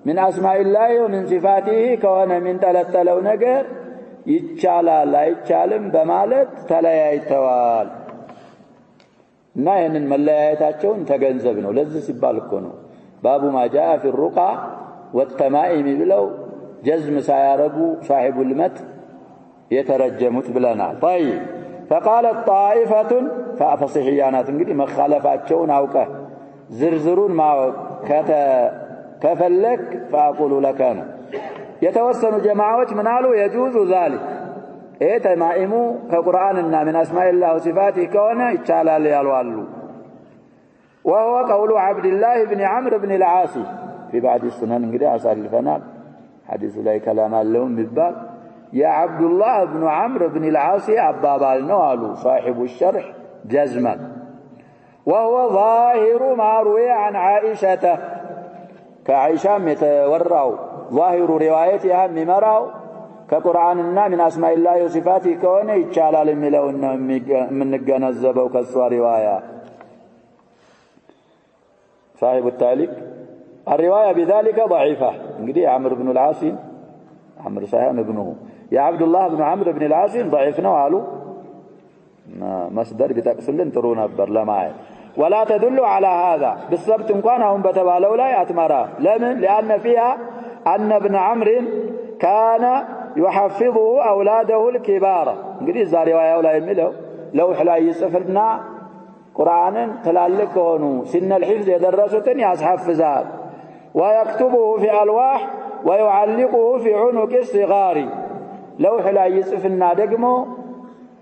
من اسماء الله ومن صفاته ከሆነ من ተለተለው ነገር ይቻላል አይቻልም በማለት ተለያይተዋል እና ይሄንን መለያየታቸውን ተገንዘብ ነው ለዚህ ሲባል እኮ ነው ባቡ ما جاء في الرقى والتمائم ብለው جزم ሳያረጉ صاحب المت የተረጀሙት ብለናል طيب فقالت طائفة فصحيانات እንግዲህ መخالفاቸውን አውቀህ ዝርዝሩን ማወቅ ከፈለክ فاقول لك انا የተወሰኑ ጀማዓዎች ምን አሉ يجوز ذلك ተማኢሙ ከቁርአንና من اسماء الله وصفاته ከሆነ ይቻላል ያሉ አሉ وهو قول عبد الله بن عمرو بن العاص في بعض السنن እንግዲህ አሳልፈናል ሐዲሱ ላይ كلام አለው የሚባል يا عبد الله بن عمرو بن العاص أبابال نوالو صاحب الشرح جزما وهو ظاهر ما روي عن عائشة كعائشة يتورع ظاهر روايتها ممراو كقرآننا من أسماء الله وصفاته كونه يتشالال ملون من الجنزبة وكسوى رواية صاحب التاليك الرواية بذلك ضعيفة نقدي عمرو بن العاص عمرو صحيح ابنه يا عبد الله بن عمرو بن العاص ضعيفنا وقالوا مصدر بتقسلن ترون نبر لماي ولا تدل على هذا بالضبط كان هم بتبالوا لا ياتمرا لمن لان فيها ان ابن عمرو كان يحفظه اولاده الكبار እንግዲህ ዛሬ ዋያው ላይ የሚለው ለውህ ላይ ይጽፍና ቁርአንን ተላልቅ ሆኑ ሲነ الحفظ የደረሱትን ያስሐፍዛል ويكتبه في الواح ويعلقه في عنق الصغار لوح ላይ ይጽፍና ደግሞ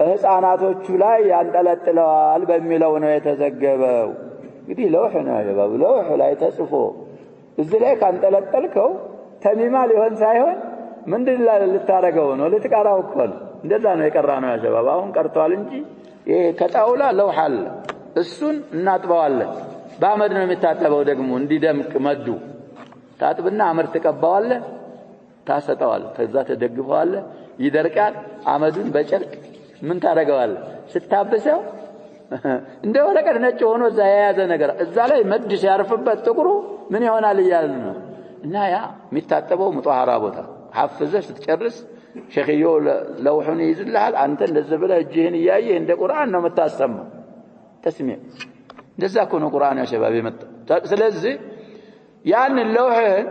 ህፃናቶቹ ላይ ያንጠለጥለዋል በሚለው ነው የተዘገበው እንግዲህ ለውህ ነው ያለው ለውህ ላይ ተጽፎ እዚህ ላይ ካንጠለጠልከው ተሚማ ሊሆን ሳይሆን ምንድነው ልታረገው ነው ልትቀራው እኮ እንደዛ ነው የቀራ ነው ያሸባብ አሁን ቀርቷል እንጂ ይሄ ከጣውላ ለውህ አለ እሱን እናጥበዋለን በአመድ ነው የሚታጠበው ደግሞ እንዲደምቅ መዱ ታጥብና አመር ተቀባዋለ ታሰጣዋል ከዛ ተደግፈዋለ ይደርቃል አመዱን በጨርቅ ምን ታረጋዋል ስታበሰው እንደ ወረቀት ነጭ ሆኖ እዛ የያዘ ነገር እዛ ላይ መድ ሲያርፍበት ጥቁሩ ምን ይሆናል ይያል ነው እና ያ የሚታጠበው ሙጣሃራ ቦታ ሐፍዘህ ስትጨርስ ሸኺዮ ለውሁን ይዝልሃል አንተ እንደዚህ ብለህ እጅህን ያያየህ እንደ ቁርአን ነው የምታሰማው ተስሚዕ እንደዛ እኮ ነው ቁርአን ያ ሸባብ የመጣ ስለዚህ ያን ለውህን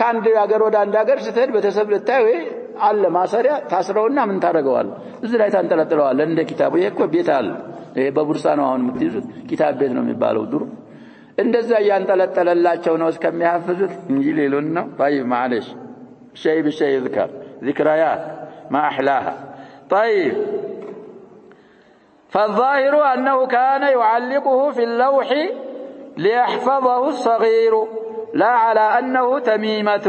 ካንድ ሀገር ወደ አንድ ሀገር ስትሄድ በተሰብ ልታዩ አለ ማሰሪያ ታስረውና ምን ታረጋዋል እዚህ ላይ ታንጠለጥለዋል እንደ ኪታቡ ይሄ እኮ ቤት አለ ይሄ በቡርሳ ነው አሁን የምትይዙት ኪታብ ቤት ነው የሚባለው ድሮ እንደዛ ያንጠለጠለላቸው ነው እስከሚያፈዙት እንጂ ሌሎን ነው طيب معلش شيء بشيء يذكر ذكريات ما احلاها طيب فالظاهر انه كان يعلقه في اللوح ليحفظه الصغير لا على انه تميمه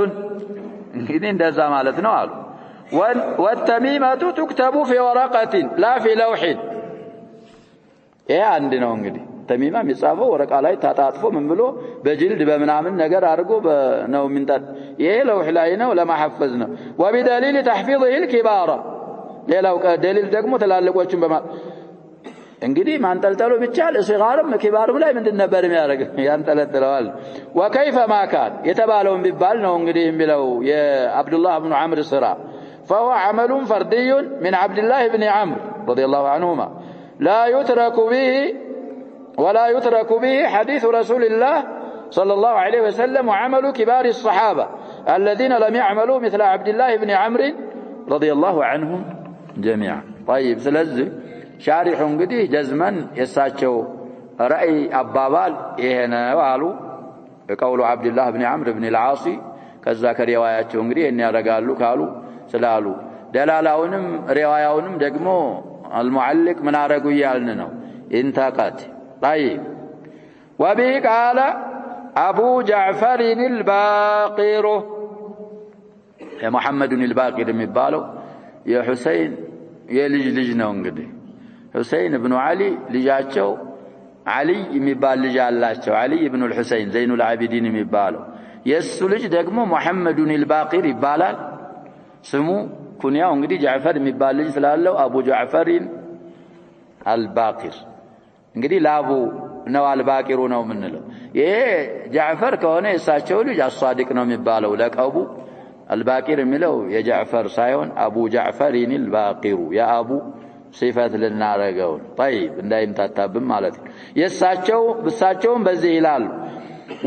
እንግዲህ እንደዛ ማለት ነው አሉ والتميمه تكتب في ورقه لا في لوح ይሄ አንድ ነው እንግዲህ ተሚማ የሚጻፈው ወረቃ ላይ ታጣጥፎ ምን ብሎ በጅልድ በመናምን ነገር አድርጎ ነው ምንጣት ይሄ ለውህ ላይ ነው ለማሐፈዝ ነው وبدليل تحفيظه الكبار ሌላው ደሊል ደግሞ ተላልቆችን እንግዲህ ማንጠልጠሉ ብቻል ሲጋርም ኪባርም ላይ ምንድን ነበር የሚያደርግ ያንጠለጥለዋል وكيف ما كان የተባለውን ቢባል ነው እንግዲህ የሚለው የአብዱላህ ኢብኑ ዐምር ስራ فهو عمل فردي من عبد الله بن عمرو رضي الله عنهما لا يترك به حديث رسول الله صلى الله عليه وسلم وعمل كبار الصحابة الذين لم يعملوا مثل عبد الله بن عمرو رضي الله عنهم جميعا طيب ስለዚህ ሻሪሑ እንግዲህ ጀዝመን የሳቸው رأي አባባል ይሄ ነው አሉ ቀውሉ አብዱላህ ኢብኑ ዐምር ኢብኑ አልዓሲ ከዛ ከሪዋያቸው እንግዲህ እነ ያረጋሉ ካሉ ስላሉ ደላላውንም ሪዋያውንም ደግሞ المعلق من አረጉ ያልን ነው انتقت طيب وبه قال أبو جعفر الباقر يا محمد الباقر የሚባለው የሁሰይን የልጅ ነው እንግዲህ ሁሰይን ኢብኑ አሊ ልጃቸው አሊ የሚባል ልጅ አላቸው አሊ ኢብኑ الحسين زين العابدين የሚባለው የሱ ልጅ ደግሞ محمد الباقر ይባላል ስሙ ኩንያው እንግዲህ ጃዕፈር የሚባል ልጅ ስላለው አቡ ጃዕፈር አልባቂር እንግዲህ ላቡ ነው አልባቂሩ ነው ምንለው ይሄ ጃዕፈር ከሆነ የሳቸው ልጅ አሳዲቅ ነው የሚባለው ለቀቡ አልባቂር የሚለው የጃዕፈር ሳይሆን አቡ ጃዕፈር አልባቂሩ ያ አቡ صفات ልናረገው طيب እንዳይምታታብም ማለት የሳቸውም በዚህ ይላሉ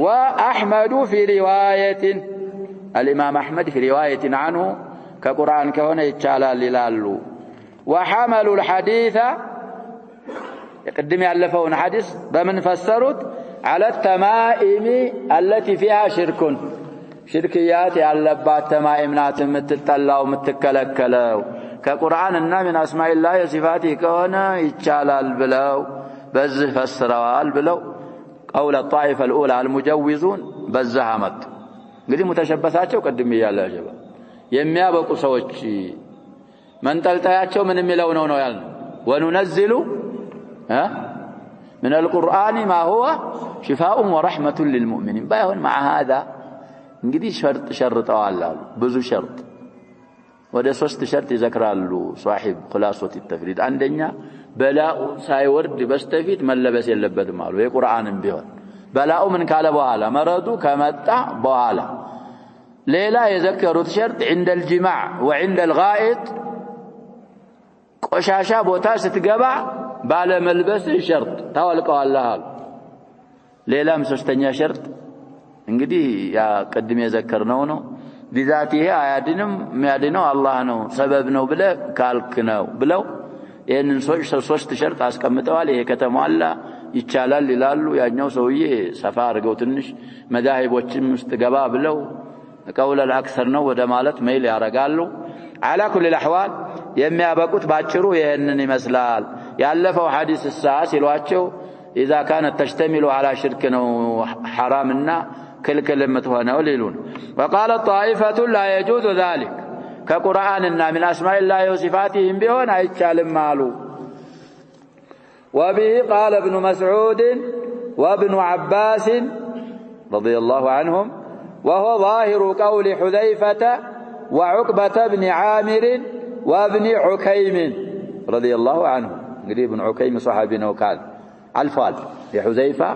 واحمد في روايه الامام احمد في روايه عنه كقرآن كهونه يتشالال يلالو وحملوا الحديث يقدم يالفون حديث بمن فسرت على التمائم التي فيها شركيات يالبات تمائم نات متتلاو متكلكلو كقرآن من أسماء الله وصفاته كهونه يتشالال بلو بزه فسروال بلو قول الطائفة الأولى المجوزون بزهمت قدي متشبثاتቸው قدم يالا جبا የሚያበቁ ሰዎች መንጠልጣያቸው ምን የሚለው ነው ያልነው ወንነዝሉ من القرآن ما هو شفاء ورحمة للمؤمنين بايون مع هذا እንግዲህ ሸርጠዋል አሉ ብዙ ሸርጥ ወደ 3 ሸርጥ ይዘክራሉ صاحب خلاصة التفريد አንደኛ በላኡ ሳይወርድ በስተፊት መለበስ የለበትም አሉ የቁርአንም ቢሆን በላኡ ምን ካለ በኋላ መረዱ ከመጣ በኋላ ሌላ የዘከሩት ሸርጥ عند الجماع وعند الغائط ቆሻሻ ቦታ ስትገባ ባለ መልበስ ሸርጥ ታወልቀዋለህ አሉ ሌላም ሶስተኛ ሸርጥ እንግዲህ ያ ቀድም የዘከርነው ነው ቢዛቲህ አያድንም የሚያድነው አላህ ነው ሰበብ ነው ብለ ካልክ ነው ብለው ይሄንን ሶስት ሸርጥ አስቀምጠዋል ይሄ ከተሟላ ይቻላል ይላሉ ያኛው ሰውዬ ሰፋ አድርገው ትንሽ መዛሂቦችም ውስጥ ገባ ብለው قول الأكثر ነው ወደ ማለት ሜል ያረጋሉ على كل الأحوال የሚያበቁት ባጭሩ ይሄንን ይመስላል ያለፈው ሐዲስ الساعة ሲሏቸው إذا كانت تشتمل على شرك ነው حرامنا كلكل متሆነው ሊሉን وقال الطائفة لا يجوز ذلك كقرآننا من أسماء الله وصفاته ቢሆን አይቻልም አሉ وبه قال ابن مسعود وابن عباس رضي الله عنهم وهو ظاهر قول حذيفة وعقبة بن عامر وابن عكيم رضي الله عنه قريب ابن عكيم صحابي وكان الفال لحذيفة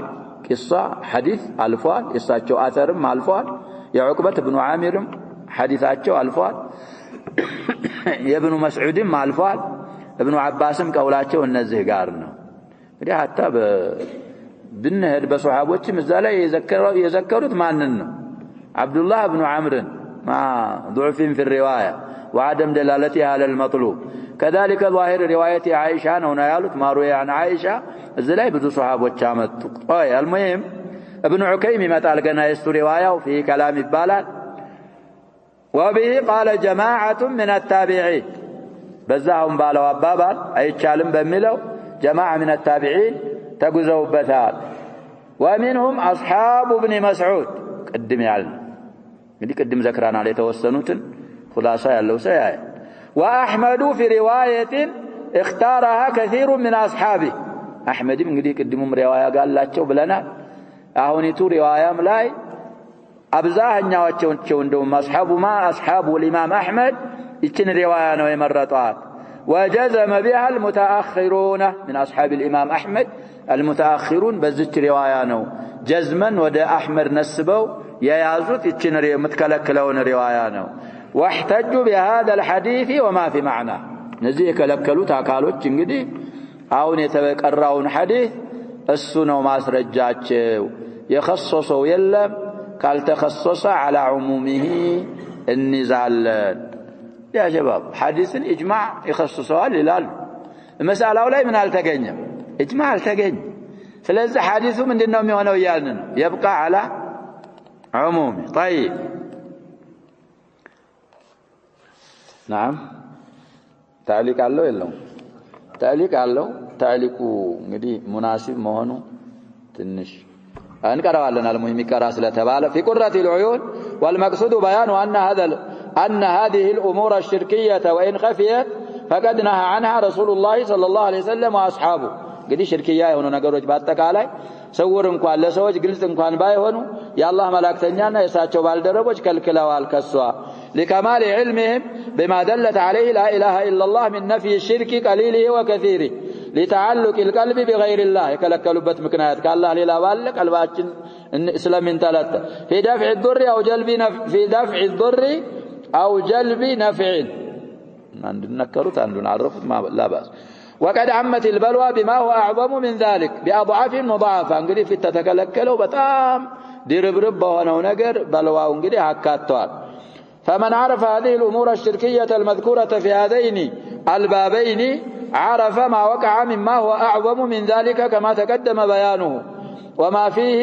قصة حديث الفال قصة أثر مع الفال يا عقبة بن عامر حديثاته الفال يا ابن مسعود مع الفال ابن عباس قولاته النزه قارنا حتى بالنهر بصحابوتهم እዛ ላይ የዘከሩት ማንን ነው عبد الله بن عمرو مع ضعف في الرواية وعدم دلالتها على المطلوب كذلك ظاهر رواية عائشة هنا يالوت ما روي عن عائشة الزلاي بدو صحابة شامتك المهم ابن عكيم متى لقنا يستو رواية وفيه كلام البالات وبه قال جماعة من التابعين بزاهم بالوا أبابات أي تشالم بملو جماعة من التابعين تقزوا بثال ومنهم أصحاب ابن مسعود قدم يعلم قدم ذكرنا عليه توسنوتن خلاصة يالله سيئة وأحمد في رواية اختارها كثير من أصحابه አህመድም እንግዲህ ቅድሙም ሪዋያ ጋላቸው ብለናል አሁኒቱ ሪዋያም ላይ አብዛኛዎቻቸው እንደውም አስሐቡ الامام احمد ይችን ሪዋያ ነው የመረጧት وجزم بها المتاخرون من اصحاب الامام احمد المتاخرون በዚች ሪዋያ ነው ጀዝመን ወደ አህመድ ነስበው የያዙት ይችን የምትከለክለውን ሪዋያ ነው واحتجوا بهذا الحديث وما في معنى እነዚህ የከለከሉት አካሎች እንግዲህ አሁን የተቀራውን ሐዲስ እሱ ነው ማስረጃቸው የخصصው የለም ካልተخصص على عمومه እንዛለን يا شباب حديث اجماع يخصصዋል ይላል መስአላው ላይ ምን አልተገኘም اجماع አልተገኘም ስለዚህ ሐዲሱ ምንድነው የሚሆነው ይያልን يبقى على عمومه طيب نعم تعليق አለው የለውም تعليق አለው تعليقu እንግዲህ مناسب መሆኑ ትንሽ እንቀራዋለን المهم ይቀራ ስለተባለ في قرة العيون والمقصود بيان أن هذه الأمور الشركية وإن خفيت فقد نهى عنها رسول الله صلى الله عليه وسلم وأصحابه قد شركية هنا نقرج باتكالي سور እንኳን ለሰዎች ግልጽ እንኳን ባይሆኑ የአላህ መላእክተኛና የሳቸው ባልደረቦች ከልክለዋል ከሷ لكمال علمهم بما دلت عليه لا إله إلا الله من نفي الشرك قليله وكثيره لتعلق القلب بغير الله يكلكلوበት ምክንያት ከአላህ ሌላ ባለ ቀልባችን እስላምን ተለተ في دفع الضر أو جلب نفع نذكرت أن نعرفت ما لا بأس وقد عمت البلوى بما هو أعظم من ذلك بأضعاف مضاعفة እንግዲህ في ተተከለከለው በጣም ድርብርብ በሆነው ነገር በልዋው እንግዲህ አካቷል فمن عرف هذه الأمور الشركية المذكورة في هذين البابين عرف ما وقع مما هو أعظم من ذلك كما تقدم بيانه وما فيه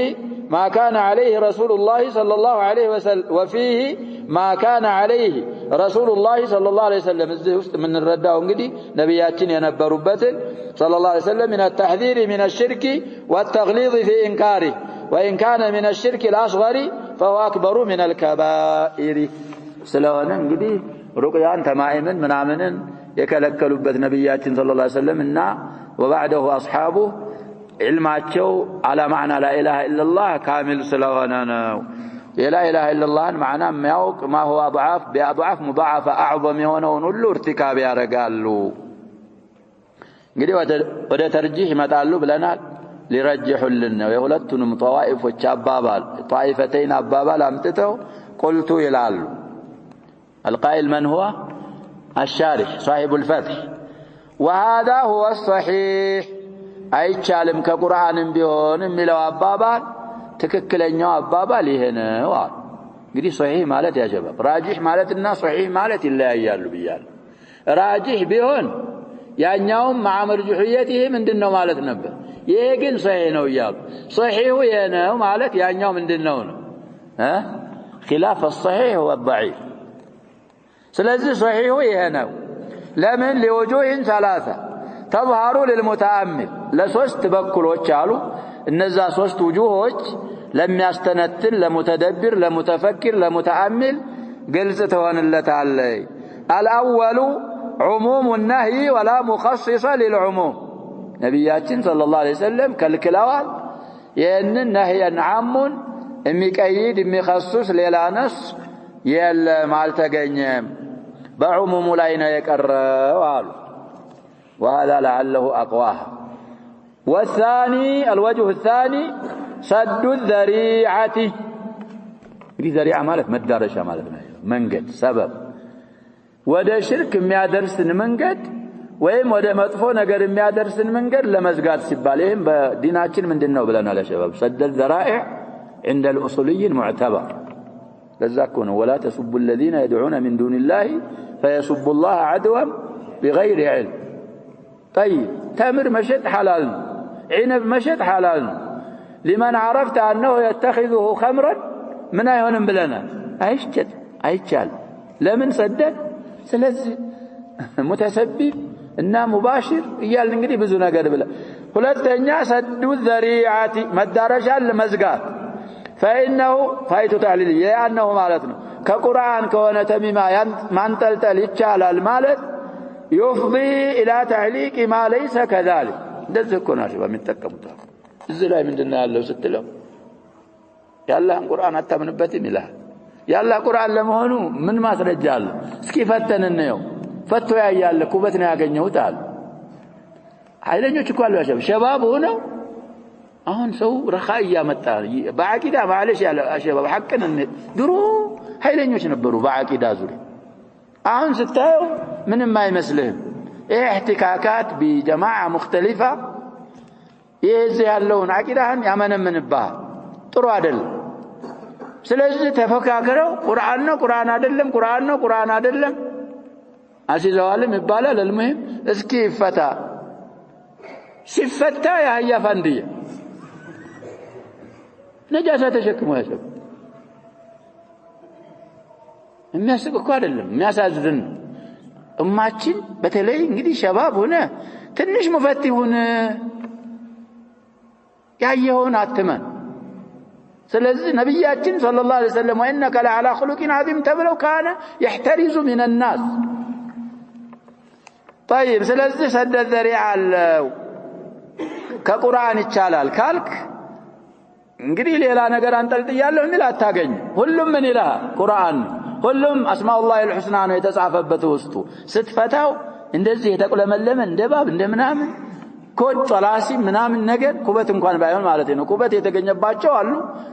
ما كان عليه رسول الله صلى الله عليه وسلم وفيه ما كان عليه رسول الله صلى الله عليه وسلم من الرداء እንግዲህ ነብያችን የነበሩበትን صلى الله عليه وسلم من التحذير من الشرك والتغليظ في إنكاره وإن كان من الشرك الأصغر فهو أكبر من الكبائر ስለሆነ እንግዲህ ሩቅያን ተማኢምን ምናምንን የከለከሉበት ነብያችን صلى الله عليه وسلم እና وبعده اصحابه علماቸው على معنى لا اله الا الله كامل ስለሆነ ነው لا اله الا الله معنى የሚያውቅ ما هو اضعاف باضعاف مضاعفه اعظم የሆነውን ሁሉ ارتكاب ያደርጋሉ እንግዲህ ወደ ተርጂህ ይመጣሉ ብለናል ሊረጅሁልን ነው የሁለቱንም ጧኢፎች አባባል ጧኢፈተይን አባባል አምጥተው قلت ይላሉ القائل من هو الشارح صاحب الفتح وهذا هو الصحيح አይቻልም ከቁርአንም ቢሆን የሚለው አባባል ትክክለኛው አባባል ይሄ ነው እንግዲህ ሶሂህ ማለት ያጀባብ ራጂህ ማለትና ሶሂህ ማለት ይለያያሉ ብያለሁ ራጂህ ቢሆን ያኛውም ማዕመርጁህየቲህ ምንድነው ማለት ነበር ይሄ ግን ሶሂህ ነው ይያሉ ሶሂሁ ይሄ ነው ማለት ያኛው ምንድነው ነው خلاف الصحيح والضعيف ስለዚህ ሶሂሁ ይሄ ነው ለምን لوجوه ثلاثه تظهر للمتأمل ለሶስት በኩሎች አሉ እነዛ ሶስት وجوهዎች ለሚያስተነትን ለሙተደብር ለሙተፈክር ለሙተአምል ግልጽ ተሆንለታል الأول عموم النهي ولا مخصص للعموم ነብያችን صلى الله عليه وسلم ከልክለዋል ይህንን ነህየን ዓሙን የሚቀይድ የሚخصص ሌላ ነስ የለም አልተገኘም بعموم ላይ ነው የቀረው አሉ وهذا لعله أقواها والثاني الوجه الثاني سد الذريعة دي ذريعة مالت مدارشة مالت منقد سبب وده شرك የሚያደርስን መንገድ ወይም ወደ መጥፎ ነገር የሚያደርስን መንገድ ለመዝጋት ሲባል ይሄም በዲናችን ምንድነው ብለናል يا شباب سد الذرائع عند الأصوليين معتبر لذاكون ولا تسبوا الذين يدعون من دون الله فيسبوا الله عدوا بغير علم طيب تمر مشت حلال عنب مشت حلال لمن عرفت أنه يتخذه خمرا من يهونم بلنا አይቻል ለምን ሰደድ ስለዚህ متسبب እና مباشر ይያል እንግዲህ ብዙ ነገር ብለ ሁለተኛ ሰዱ الذريعة መዳረሻን ለመዝጋት فإنه فايت تعليل يعني ማለት ነው ከቁርአን ከሆነ ተሚማ ማንጠልጠል ይቻላል ማለት يفضي إلى تعليق ما ليس كذلك እንደዚህ እኮ ነው ሸባብ የሚጠቀሙት እዚህ ላይ ምንድነው ያለው ስትለው ያላህን ቁርአን አታምንበትም ይላል ያላህ ቁርአን ለመሆኑ ምን ማስረጃ አለ እስኪ ፈተነን ነው ፈቶ ያያለ ኩበት ነው ያገኘውት አለ ኃይለኞች እኮ አሉ ሸባብ ሆነው አሁን ሰው ረኻያ መጣ በአቂዳ ማለሽ ያለ ሸባብ ሐቅን ድሮ ኃይለኞች ነበሩ በአቂዳ ዙሪያ አሁን ስታየው ምንም አይመስልህም احتكاكات بجماعه مختلفه يزي ያለውን አቂዳህን ያመነምንብሃል ጥሩ አይደለም ስለዚህ ተፈካከረው ቁርአን ነው ቁርአን አይደለም ቁርአን ነው ቁርአን አይደለም አሲዘዋልም ይባላል المهم እስኪ ይፈታ ሲፈታ ያህያ ፈንድየ ነጃሳ ተሸክሞ ያሰብ የሚያስብ እኮ አይደለም የሚያሳዝን እማችን በተለይ እንግዲህ ሸባብ ሆነ ትንሽ ሙፈቲ ሆነ ያየውን አትመን ስለዚህ ነብያችን ሰለላሁ ዐለይሂ ወሰለም ወኢነከ ለዐላ ኹሉቂን ዐዚም ተብለው ካነ يحترز من الناس طيب ስለዚህ ሰደ ዘሪዓ አለው ከቁርአን ይቻላል ካልክ እንግዲህ ሌላ ነገር አንጠልጥያለሁ የሚል አታገኝ ሁሉም ምን ይላል ቁርአን ሁሉም አስማኡላህ الحسنى ነው የተጻፈበት ውስጡ ስትፈታው እንደዚህ የተቆለመለመ እንደባብ እንደምናምን ኮድ ጦላሲ ምናምን ነገር ኩበት እንኳን ባይሆን ማለት ነው ኩበት የተገኘባቸው አሉ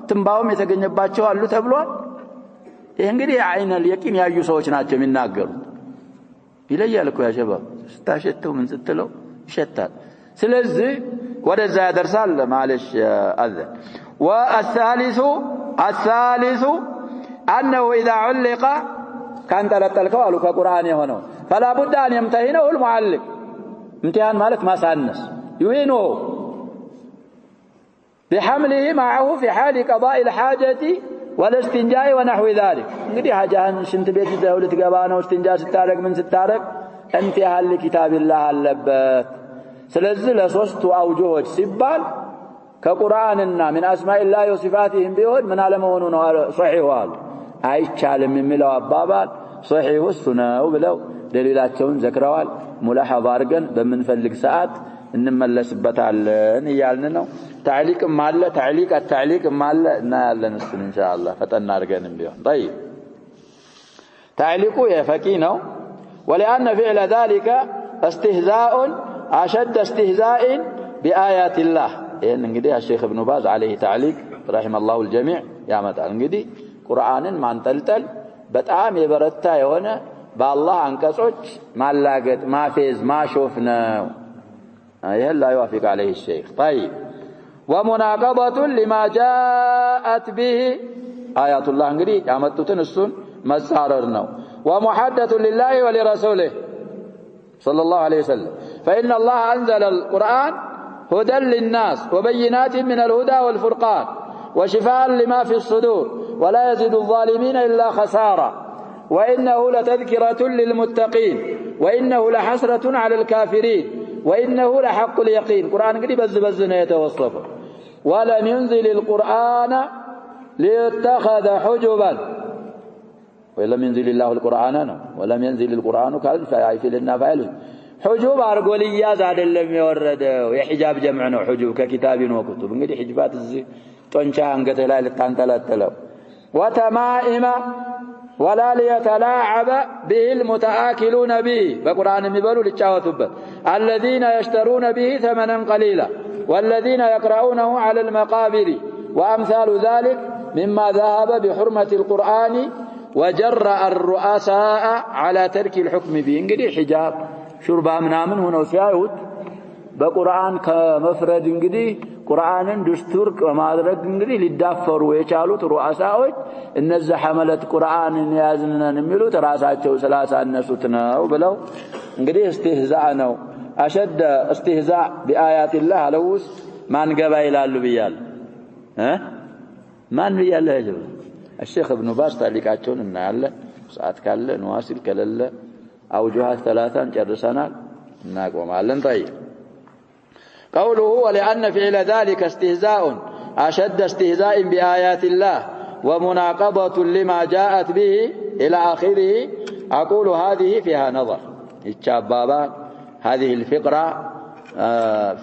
ትንባውም የተገኘባቸው አሉ ተብሏል ይሄ እንግዲህ አይነል የቂን ያዩ ሰዎች ናቸው የሚናገሩት ይለያል እኮ ያ ሸባብ ስታሸተው ምን ስትለው ይሸታል ስለዚህ ወደዛ ያደርሳል ማለሽ አዘን والثالث أنه إذا علق كان تلتلكوا قالوا كقرآن يهونه فلا بد أن يمتهنه المعلق امتحان مالك ما سانس يهينه بحمله معه في حال قضاء الحاجة والاستنجاء ونحو ذلك እንግዲህ ሐጃን ሽንት ቤት ይዘው ልትገባ ነው استنجاء ስታረግ ምን ስታረግ امتحان لكتاب الله አለበት ስለዚህ ለሶስቱ አውጆች ሲባል ከቁርአንና من اسماء الله وصفاته ቢሆን ምን አለመሆኑ ነው ሷሂዋል አይቻልም የሚለው አባባል ሷሂው እሱ ነው ብለው ደሊላቸውን ዘክረዋል ሙላሐዛ አድርገን በመንፈልግ ሰዓት እንመለስበታለን ይያልን ነው تعليق ማለ تعليق ማለ እና ያለን እሱ ኢንሻአላህ ፈጠና አድርገንም ቢሆን طيب تعليقው የፈቂ ነው ولأن فعل ذلك استهزاء أشد استهزاء بآيات الله ይሄን እንግዲህ الشيخ ابن باز عليه تعليق رحم الله الجميع ያመጣል እንግዲህ ቁርአንን ማንጠልጠል በጣም የበረታ የሆነ بالله አንቀጾች ማላገጥ ማፌዝ ማሾፍ ነው ይሄ لا يوافق عليه الشيخ طيب ومناقضة لما جاءت به آيات الله እንግዲህ ያመጡትን እሱን መጻረር ነው ومحدث لله ولرسوله صلى الله عليه وسلم فإن الله أنزل القرآن هدى للناس وبينات من الهدى والفرقان وشفاء لما في الصدور ولا يزيد الظالمين إلا خسارة وإنه لتذكرة للمتقين وإنه لحسرة على الكافرين وإنه لحق اليقين قرآن قد بزنا يتوصف ولم ينزل القرآن ليتخذ حجبا ولم ينزل الله القرآن ولم ينزل القرآن قال فاعل لنا فاعل حجب أرجولية زاد اللي يورده يحجاب جمعنا حجب ككتاب وكتب انقدي حجبات الزي تنشا انقته لا لتنتلتلو وتمائم ولا ليتلاعب به المتآكلون به بقرآن مبالو للشاوثبت الذين يشترون به ثمنا قليلا والذين يقرؤونه على المقابر وأمثال ذلك مما ذهب بحرمة القرآن وجرأ الرؤساء على ترك الحكم به انقدي حجاب شربا منامن هنا وسيايوت بقرآن كمفرد انقدي قرآن دستور ومادرق انقدي للدافروا يشالوت رؤساء النزح حملت قرآن يازننا نميلو تراساتشو سلاسة النسوتنا وبلو انقدي استهزاءنا أشد استهزاء بآيات الله لوس ما نقبا إلى اللبيال ما نبيال له يجب الشيخ ابن باز تعليقاتشون إنه ساعات كالله نواصل كالله أوجهات ثلاثة جرسنا ناقوم علن طيب قوله ولأن فعل ذلك استهزاء أشد استهزاء بآيات الله ومناقضة لما جاءت به إلى آخره أقول هذه فيها نظر الشابابان هذه الفقرة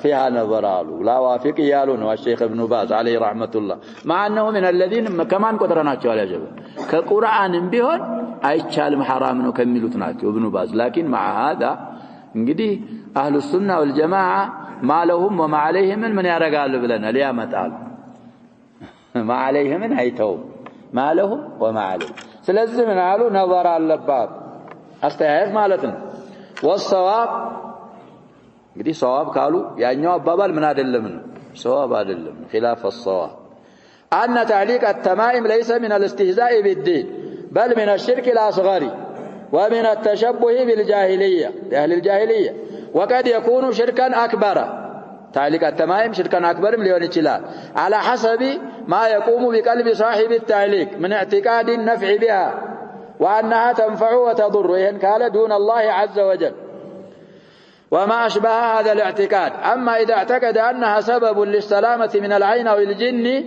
فيها نظر لا وافق يالون والشيخ ابن باز عليه رحمة الله مع أنه من الذين كمان قدرناتቸው على جبل كقرآن بيهون አይቻልም حرام ነው ከሚሉት ናቸው ابن باز لكن مع هذا እንግዲህ أهل السنة والجماعة ما لهم وما عليهم من ያረጋሉ ብለናል ያመጣሉ ما عليهم من አይተው ما لهم وما عليهم ስለዚህ ምን አሉ ነظር አለባት አስተያየት ማለት ነው والصواب እንግዲህ ሷዋብ ካሉ ያኛው አባባል ምን አይደለም ነው ሷዋብ አይደለም خلاف الصواب أن تعليق التمائم ليس من الاستهزاء بالدين بل من الشرك الأصغر ومن التشبه بالجاهلية أهل الجاهلية وقد يكون شركا أكبر تعليق التمائم شركا أكبر مليون الجلال على حسب ما يقوم بقلب صاحب التعليق من اعتقاد النفع بها وأنها تنفع وتضر إن كان دون الله عز وجل وما أشبه هذا الاعتقاد أما إذا اعتقد أنها سبب للسلامة من العين أو الجن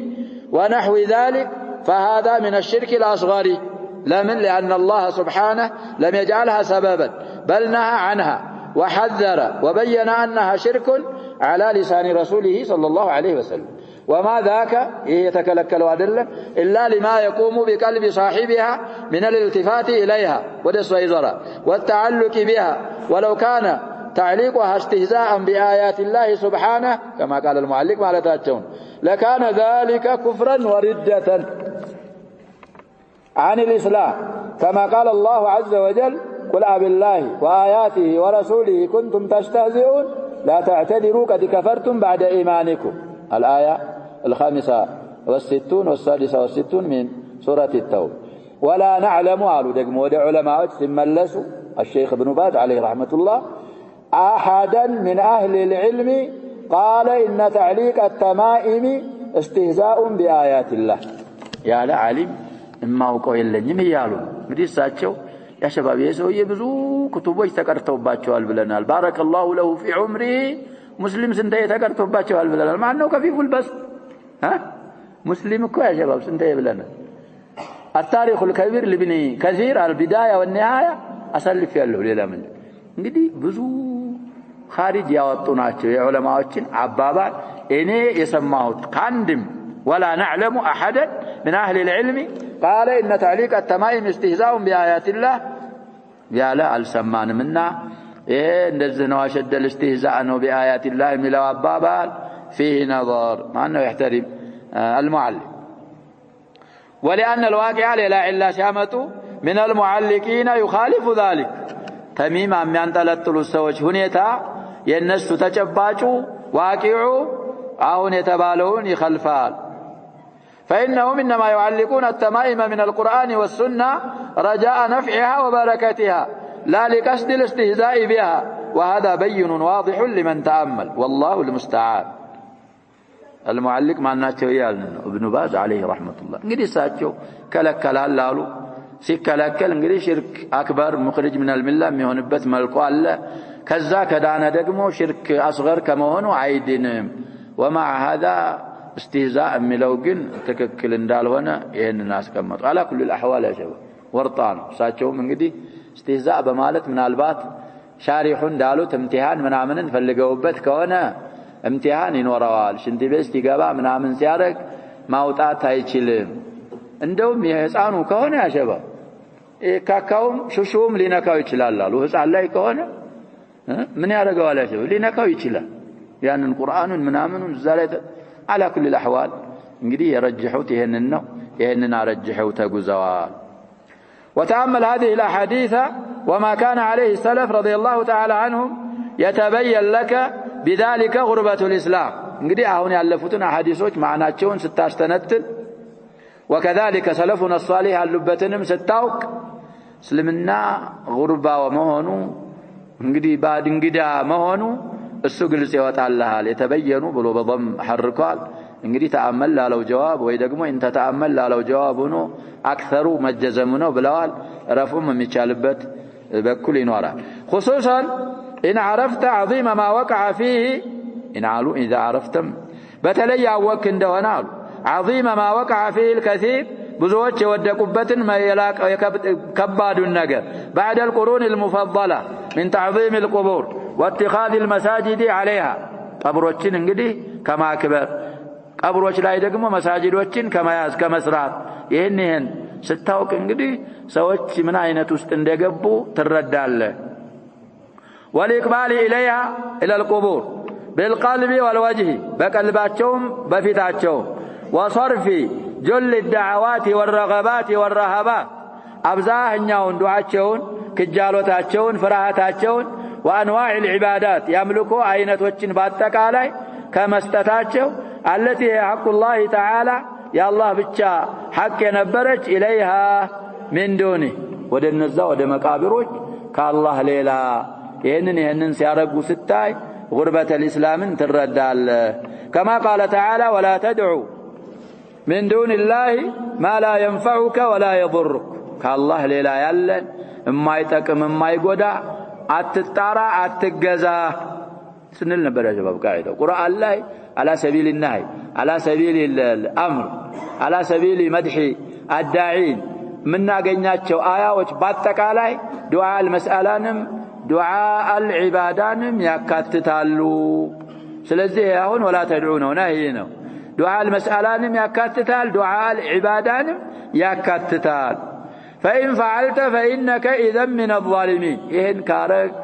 ونحو ذلك فهذا من الشرك الأصغر لأن الله سبحانه لم يجعلها سببا بل نهى عنها وحذر وبين أنها شرك على لسان رسوله صلى الله عليه وسلم وما ذاك يتكلكل وادله إلا لما يقوم بقلب صاحبها من الالتفات إليها والتعلق بها ولو كان تعليقها استهزاء بآيات الله سبحانه كما قال المعلق مالتاتهم لكان ذلك كفرا وردة عن الإسلام كما قال الله عز وجل قل أبالله وآياته ورسوله كنتم تستهزئون لا تعتذروا قد كفرتم بعد إيمانكم الآية 65 و66 من سورة التوبة ولا نعلم قالوا دقموا ودع علماء تملسوا الشيخ ابن باز عليه رحمة الله أحدا من أهل العلم قال إن تعليق التمائم استهزاء بآيات الله يا لا علم إما وقوي اللي يالون بدي ساتشو يا شباب يسوي يبزو كتبوش تكرتوباتشوال بلنال بارك الله له في عمره مسلم سنتي تكرتوباتشوال بلنال مع أنه كفيف البس ها مسلم كو يا شباب سنتي بلنال التاريخ الكبير لابن كثير البداية والنهاية أسلف يالله ليلا من እንግዲህ ብዙ خارج ያወጡ ናቸው የዑለማዎችን አባባል እኔ የሰማሁት ካንድም ولا نعلم احدا من اهل العلم قال ان تعليق التمائم استهزاء بآيات الله يا لا السمانمنا እንደዚህ ነው አሸደ الاستهزاء ነው بآيات الله የሚለው አባባል فيه نظر ما انه يحترم المعلم ولأن الواقع لا الا سيامتو من المعلقين يخالف ذلك تميم የሚያንጠለጥሉ ሰዎች ሁኔታ የነሱ ተጨባጩ ዋቂዑ አሁን የተባለውን ይخالፋል فإنهم إنما يعلقون التمائم من القرآن والسنة رجاء نفعها وبركتها لا لقصد الاستهزاء بها وهذا بين واضح لمن تأمل والله المستعان المعلق ማናቸው ያልን ابن باز عليه رحمة الله እንግዲህ እሳቸው ከለከላል አሉ ሲከለከል እንግዲህ ሽርክ አክበር ሙخرج من المله የሚሆንበት መልኩ አለ ከዛ ከዳነ ደግሞ ሽርክ አስገር ከመሆኑ አይድንም ومع هذا استهزاء የሚለው ግን ትክክል እንዳልሆነ ይሄንን አስቀመጡ على كل الاحوال يا شباب ወርጣን እሳቸውም እንግዲህ استهزاء በማለት ምናልባት ሻሪሑ እንዳሉት امتحان ምናምንን ፈልገውበት ከሆነ امتحان ይኖረዋል ሽንት ቤት ሲገባ ምናምን ሲያረግ ማውጣት አይችልም እንደውም የህፃኑ ከሆነ ያ شباب ካካውም ሹሹም ሊነካው ይችላል አሉ ህፃን ላይ ከሆነ ምን ያደርገዋል ያ شباب ሊነካው ይችላል ያንን ቁርአኑን ምናምኑን ዘላይ على كل الاحوال እንግዲህ የረጅሁት ይሄንን ነው ይሄንን አረጅሁ ተጉዘዋል وتأمل هذه الاحاديث وما كان عليه السلف رضي الله تعالى عنهم يتبين لك بذلك غربة الإسلام እንግዲህ አሁን ያለፉትን አሐዲሶች ማዕናቸውን ስታስተነትን وكذلك سلفنا الصالح ያሉበትንም ስታውቅ እስልምና غرባ ወመሆኑ እንግዲህ ባድ እንግዳ መሆኑ እሱ ግልጽ ይወጣልሃል የተበየኑ ብሎ በضم حركال እንግዲህ ተአመል ላለው ጀዋብ ወይ ደግሞ እንተ ተአመል ላለው ጀዋብ ሆኖ አክثሩ መጀዘሙ ነው ብለዋል ረፉም የሚቻልበት በኩል ይኖራል خصوصا ان عرفت عظيم ما وقع فيه ان علو اذا عرفتم በተለይ ያወቅ እንደሆነ አሉ عظيم ما وقع فيه الكثير ብዙዎች የወደቁበትን ከባዱን ነገር بعد القرون المفضله من تعظيم القبور واتخاذ المساجد عليها قبروችን እንግዲህ ከማክበር ቀብሮች ላይ ደግሞ መሳጅዶችን ከመያዝ ከመስራት ይሄን ስታውቅ እንግዲህ ሰዎች ምን አይነት ውስጥ እንደገቡ ትረዳለህ والإقبال إليها إلى القبور بالقلب والوجه بقلباتهم بفيتاتهم وصرف جل الدعوات والرغبات والرهبات أبزاهنيون دعاتهم كجالوتاتهم فراهاتاتهم وأنواع العبادات يملكوا عينتوچن باتقالاي كمستتاتهم التي هي حق الله تعالى يا الله بچا حق ينبرج إليها من دونه ودنزا ود مقابروች كالله ليلا ይሄንን ሲያረጉ ስታይ غربة الإسلام تردال كما قال تعالى ولا تدعو من دون الله ما لا ينفعك ولا يضرك كالله ليلا يالن ما يطقم ما يغدا اتطارا اتغزا سنل نبر يا شباب قاعده قرآن الله على سبيل النهي على سبيل الأمر على سبيل مدح الداعين مناغኛቸው አያዎች በአጠቃላይ ዱዓ المسألانم دعاء العبادانم ያካትታሉ ስለዚህ አሁን ولا تدعون ነህይ ነው دعاء المسألانم ያካትታል دعاء العبادانم ያካትታል فإن فعلت فإنك إذا من الظالمين ይሄን ካረክ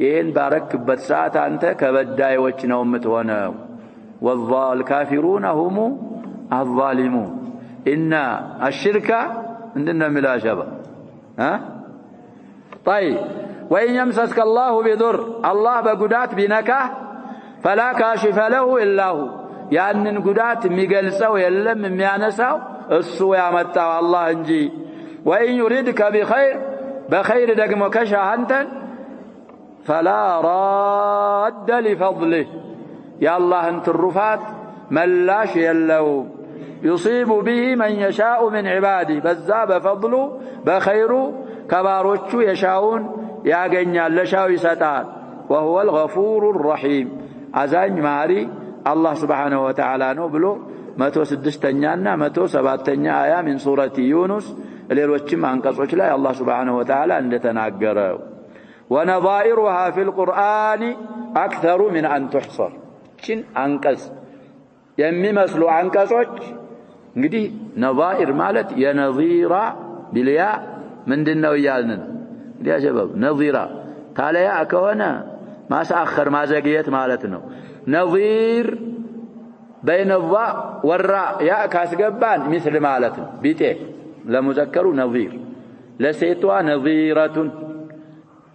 ይሄን ባረክበት ሰዓት አንተ ከበዳዮች ነው የምትሆነው والكافرون هم الظالمون إن الشرك عندنا ملاشبه طيب وإن يمسسك الله بضر الله بقدات بنكه فلا كاشف له إلا هو يعني قدات ميقلسو يلم ميانسو السو يامتاو الله انجي وإن يريدك بخير دقم كشاهنتا فلا راد لفضله يا الله انت الرفات ملاش يلو يصيب به من يشاء من عباده بذاب فضله بخير كباروچو يشاؤون ያገኛል ለሻው ይሰጣል وهو الغفور الرحيم አዛኝ ማሪ አላህ Subhanahu Wa Ta'ala ነው ብሎ 106ኛና 107ኛ አያ من ሱረቲ ዩኑስ ሌሎችም አንቀጾች ላይ አላህ Subhanahu Wa Ta'ala እንደተናገረው ونظائرها في القرآن أكثر من أن تحصر ችን አንቀጽ የሚመስሉ አንቀጾች እንግዲህ ነظائر ማለት የነظيራ ቢልያ ምንድነው ያልን يا شباب نظيرة تاليا كونه ما سأخر ما زقيت مالتنا نظير بين الضاء والراء يا كاسقبان مثل مالتنا بيته لمذكروا نظير لسيتوا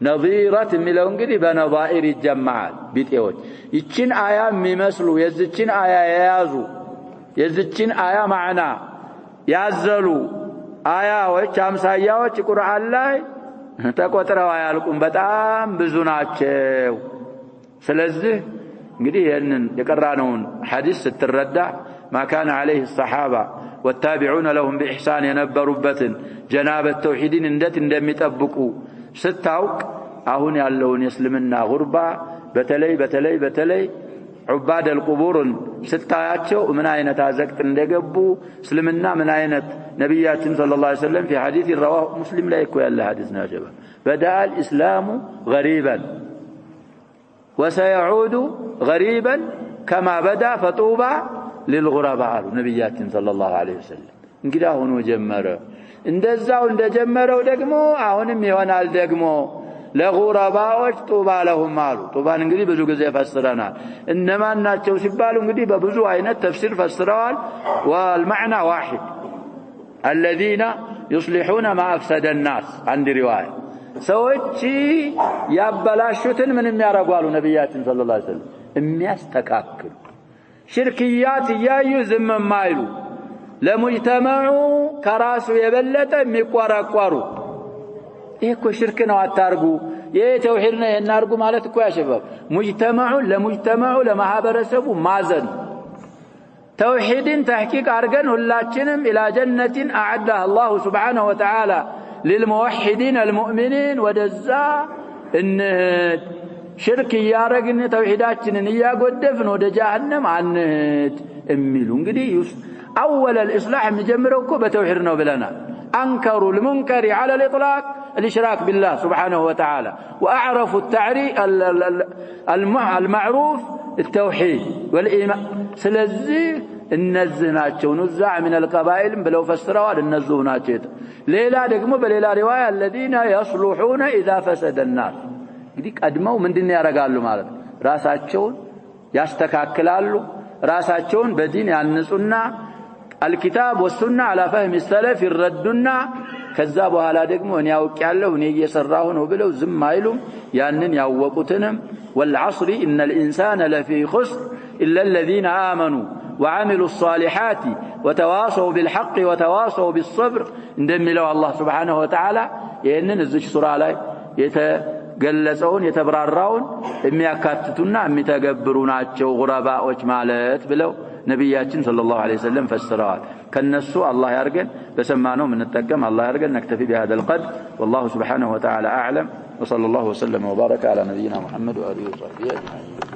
نظيرة ملون قدي بنظائر الجماعات بيتهوች ይችን አያ የሚመስሉ የዚችን አያ የያዙ የዚችን አያ ማዕና ያዘሉ አያዎች አምሳያዎች ቁርአን ላይ ተቆጥረው አያልቁም በጣም ብዙ ናቸው ስለዚህ እንግዲህ ይሄንን የቀራነውን ሐዲስ ስትረዳ ما كان عليه الصحابه والتابعون لهم باحسان የነበሩበትን ጀናበ ተውሂድን እንዴት እንደሚጠብቁ ስታውቅ አሁን ያለውን የእስልምና ጉርባ በተለይ عباد القبور ስታያቸው ምን አይነት አዘቅት እንደገቡ እስልምና ምን አይነት ነብያችን ሰለላሁ ዐለይሂ ወሰለም في حديث رواه مسلم لا يكو ያለ ሐዲስ ነው ጀባ بدا الاسلام غريبا وسيعود غريبا كما بدا فطوبى للغرباء ነብያችን ሰለላሁ ዐለይሂ ወሰለም እንግዲህ አሁን ጀመረ እንደዛው እንደጀመረው ደግሞ አሁንም ይሆናል ደግሞ ለጉረባዎች ጡባ ለሁም አሉ ጡባን እንግዲህ ብዙ ጊዜ ፈስረናል እነማን ናቸው ሲባሉ እንግዲህ በብዙ አይነት ተፍሲር ፈስረዋል والمعنى واحد الذين يصلحون ما افسد الناس عند روايه ሰዎች ያበላሹትን ምን የሚያረጋሉ ነብያችን ሰለላሁ ዐለይሂ ወሰለም የሚያስተካክሉ ሽርክያት ያዩ ዝም ማይሉ ለሙጅተማዑ ከራሱ የበለጠ የሚቆራቆሩ እኮ ሽርክ ነው አታርጉ የተውሂድ ነው እናርጉ ማለት እኮ ያሸባብ ሙጅተማዑ ለሙጅተማዑ ለማህበረሰቡ ማዘን توحيدين تحقيق أرجن هلاتشنم إلى جنة أعدها الله سبحانه وتعالى للموحدين المؤمنين ودزا إن شرك يارجن توحيداتشن يا قدفن ودجهنم عنت أميلون قدي أول الإصلاح مجمركم بتوحيدنا بلنا أنكروا المنكر على الإطلاق الإشراك بالله سبحانه وتعالى وأعرف التعريف المعروف التوحيد والإيمان سلزي النزهناتشو نزع من القبائل بلو فسروا النزهناتشو ليلا دقموا بليلا رواية الذين يصلحون إذا فسد الناس يديك أدموا من دين يرقالوا مالك راساتشون يستكاكلالوا راساتشون بدين يعنسونا الكتاب والسنة على فهم السلف الردنا كذابوا على دقموا أن يوكيالوا ونيجي يسراهن وبلو زمايلهم يعنن يوقتنم والعصر إن الإنسان لفي خسر إلا الذين آمنوا وعملوا الصالحات وتواصوا بالحق وتواصوا بالصبر اندم له الله سبحانه وتعالى يأنن الزج سورة عليه يتقلسون يتبررون يكاتتون يتقبرون عجو غرباء وجمالات بلو نبياتين صلى الله عليه وسلم فسروا كالنسو الله يرجل بسمانه من التقم الله يرجل نكتفي بهذا القدر والله سبحانه وتعالى أعلم وصلى الله وسلم وبارك على نبينا محمد وآله وصحبه أجمعين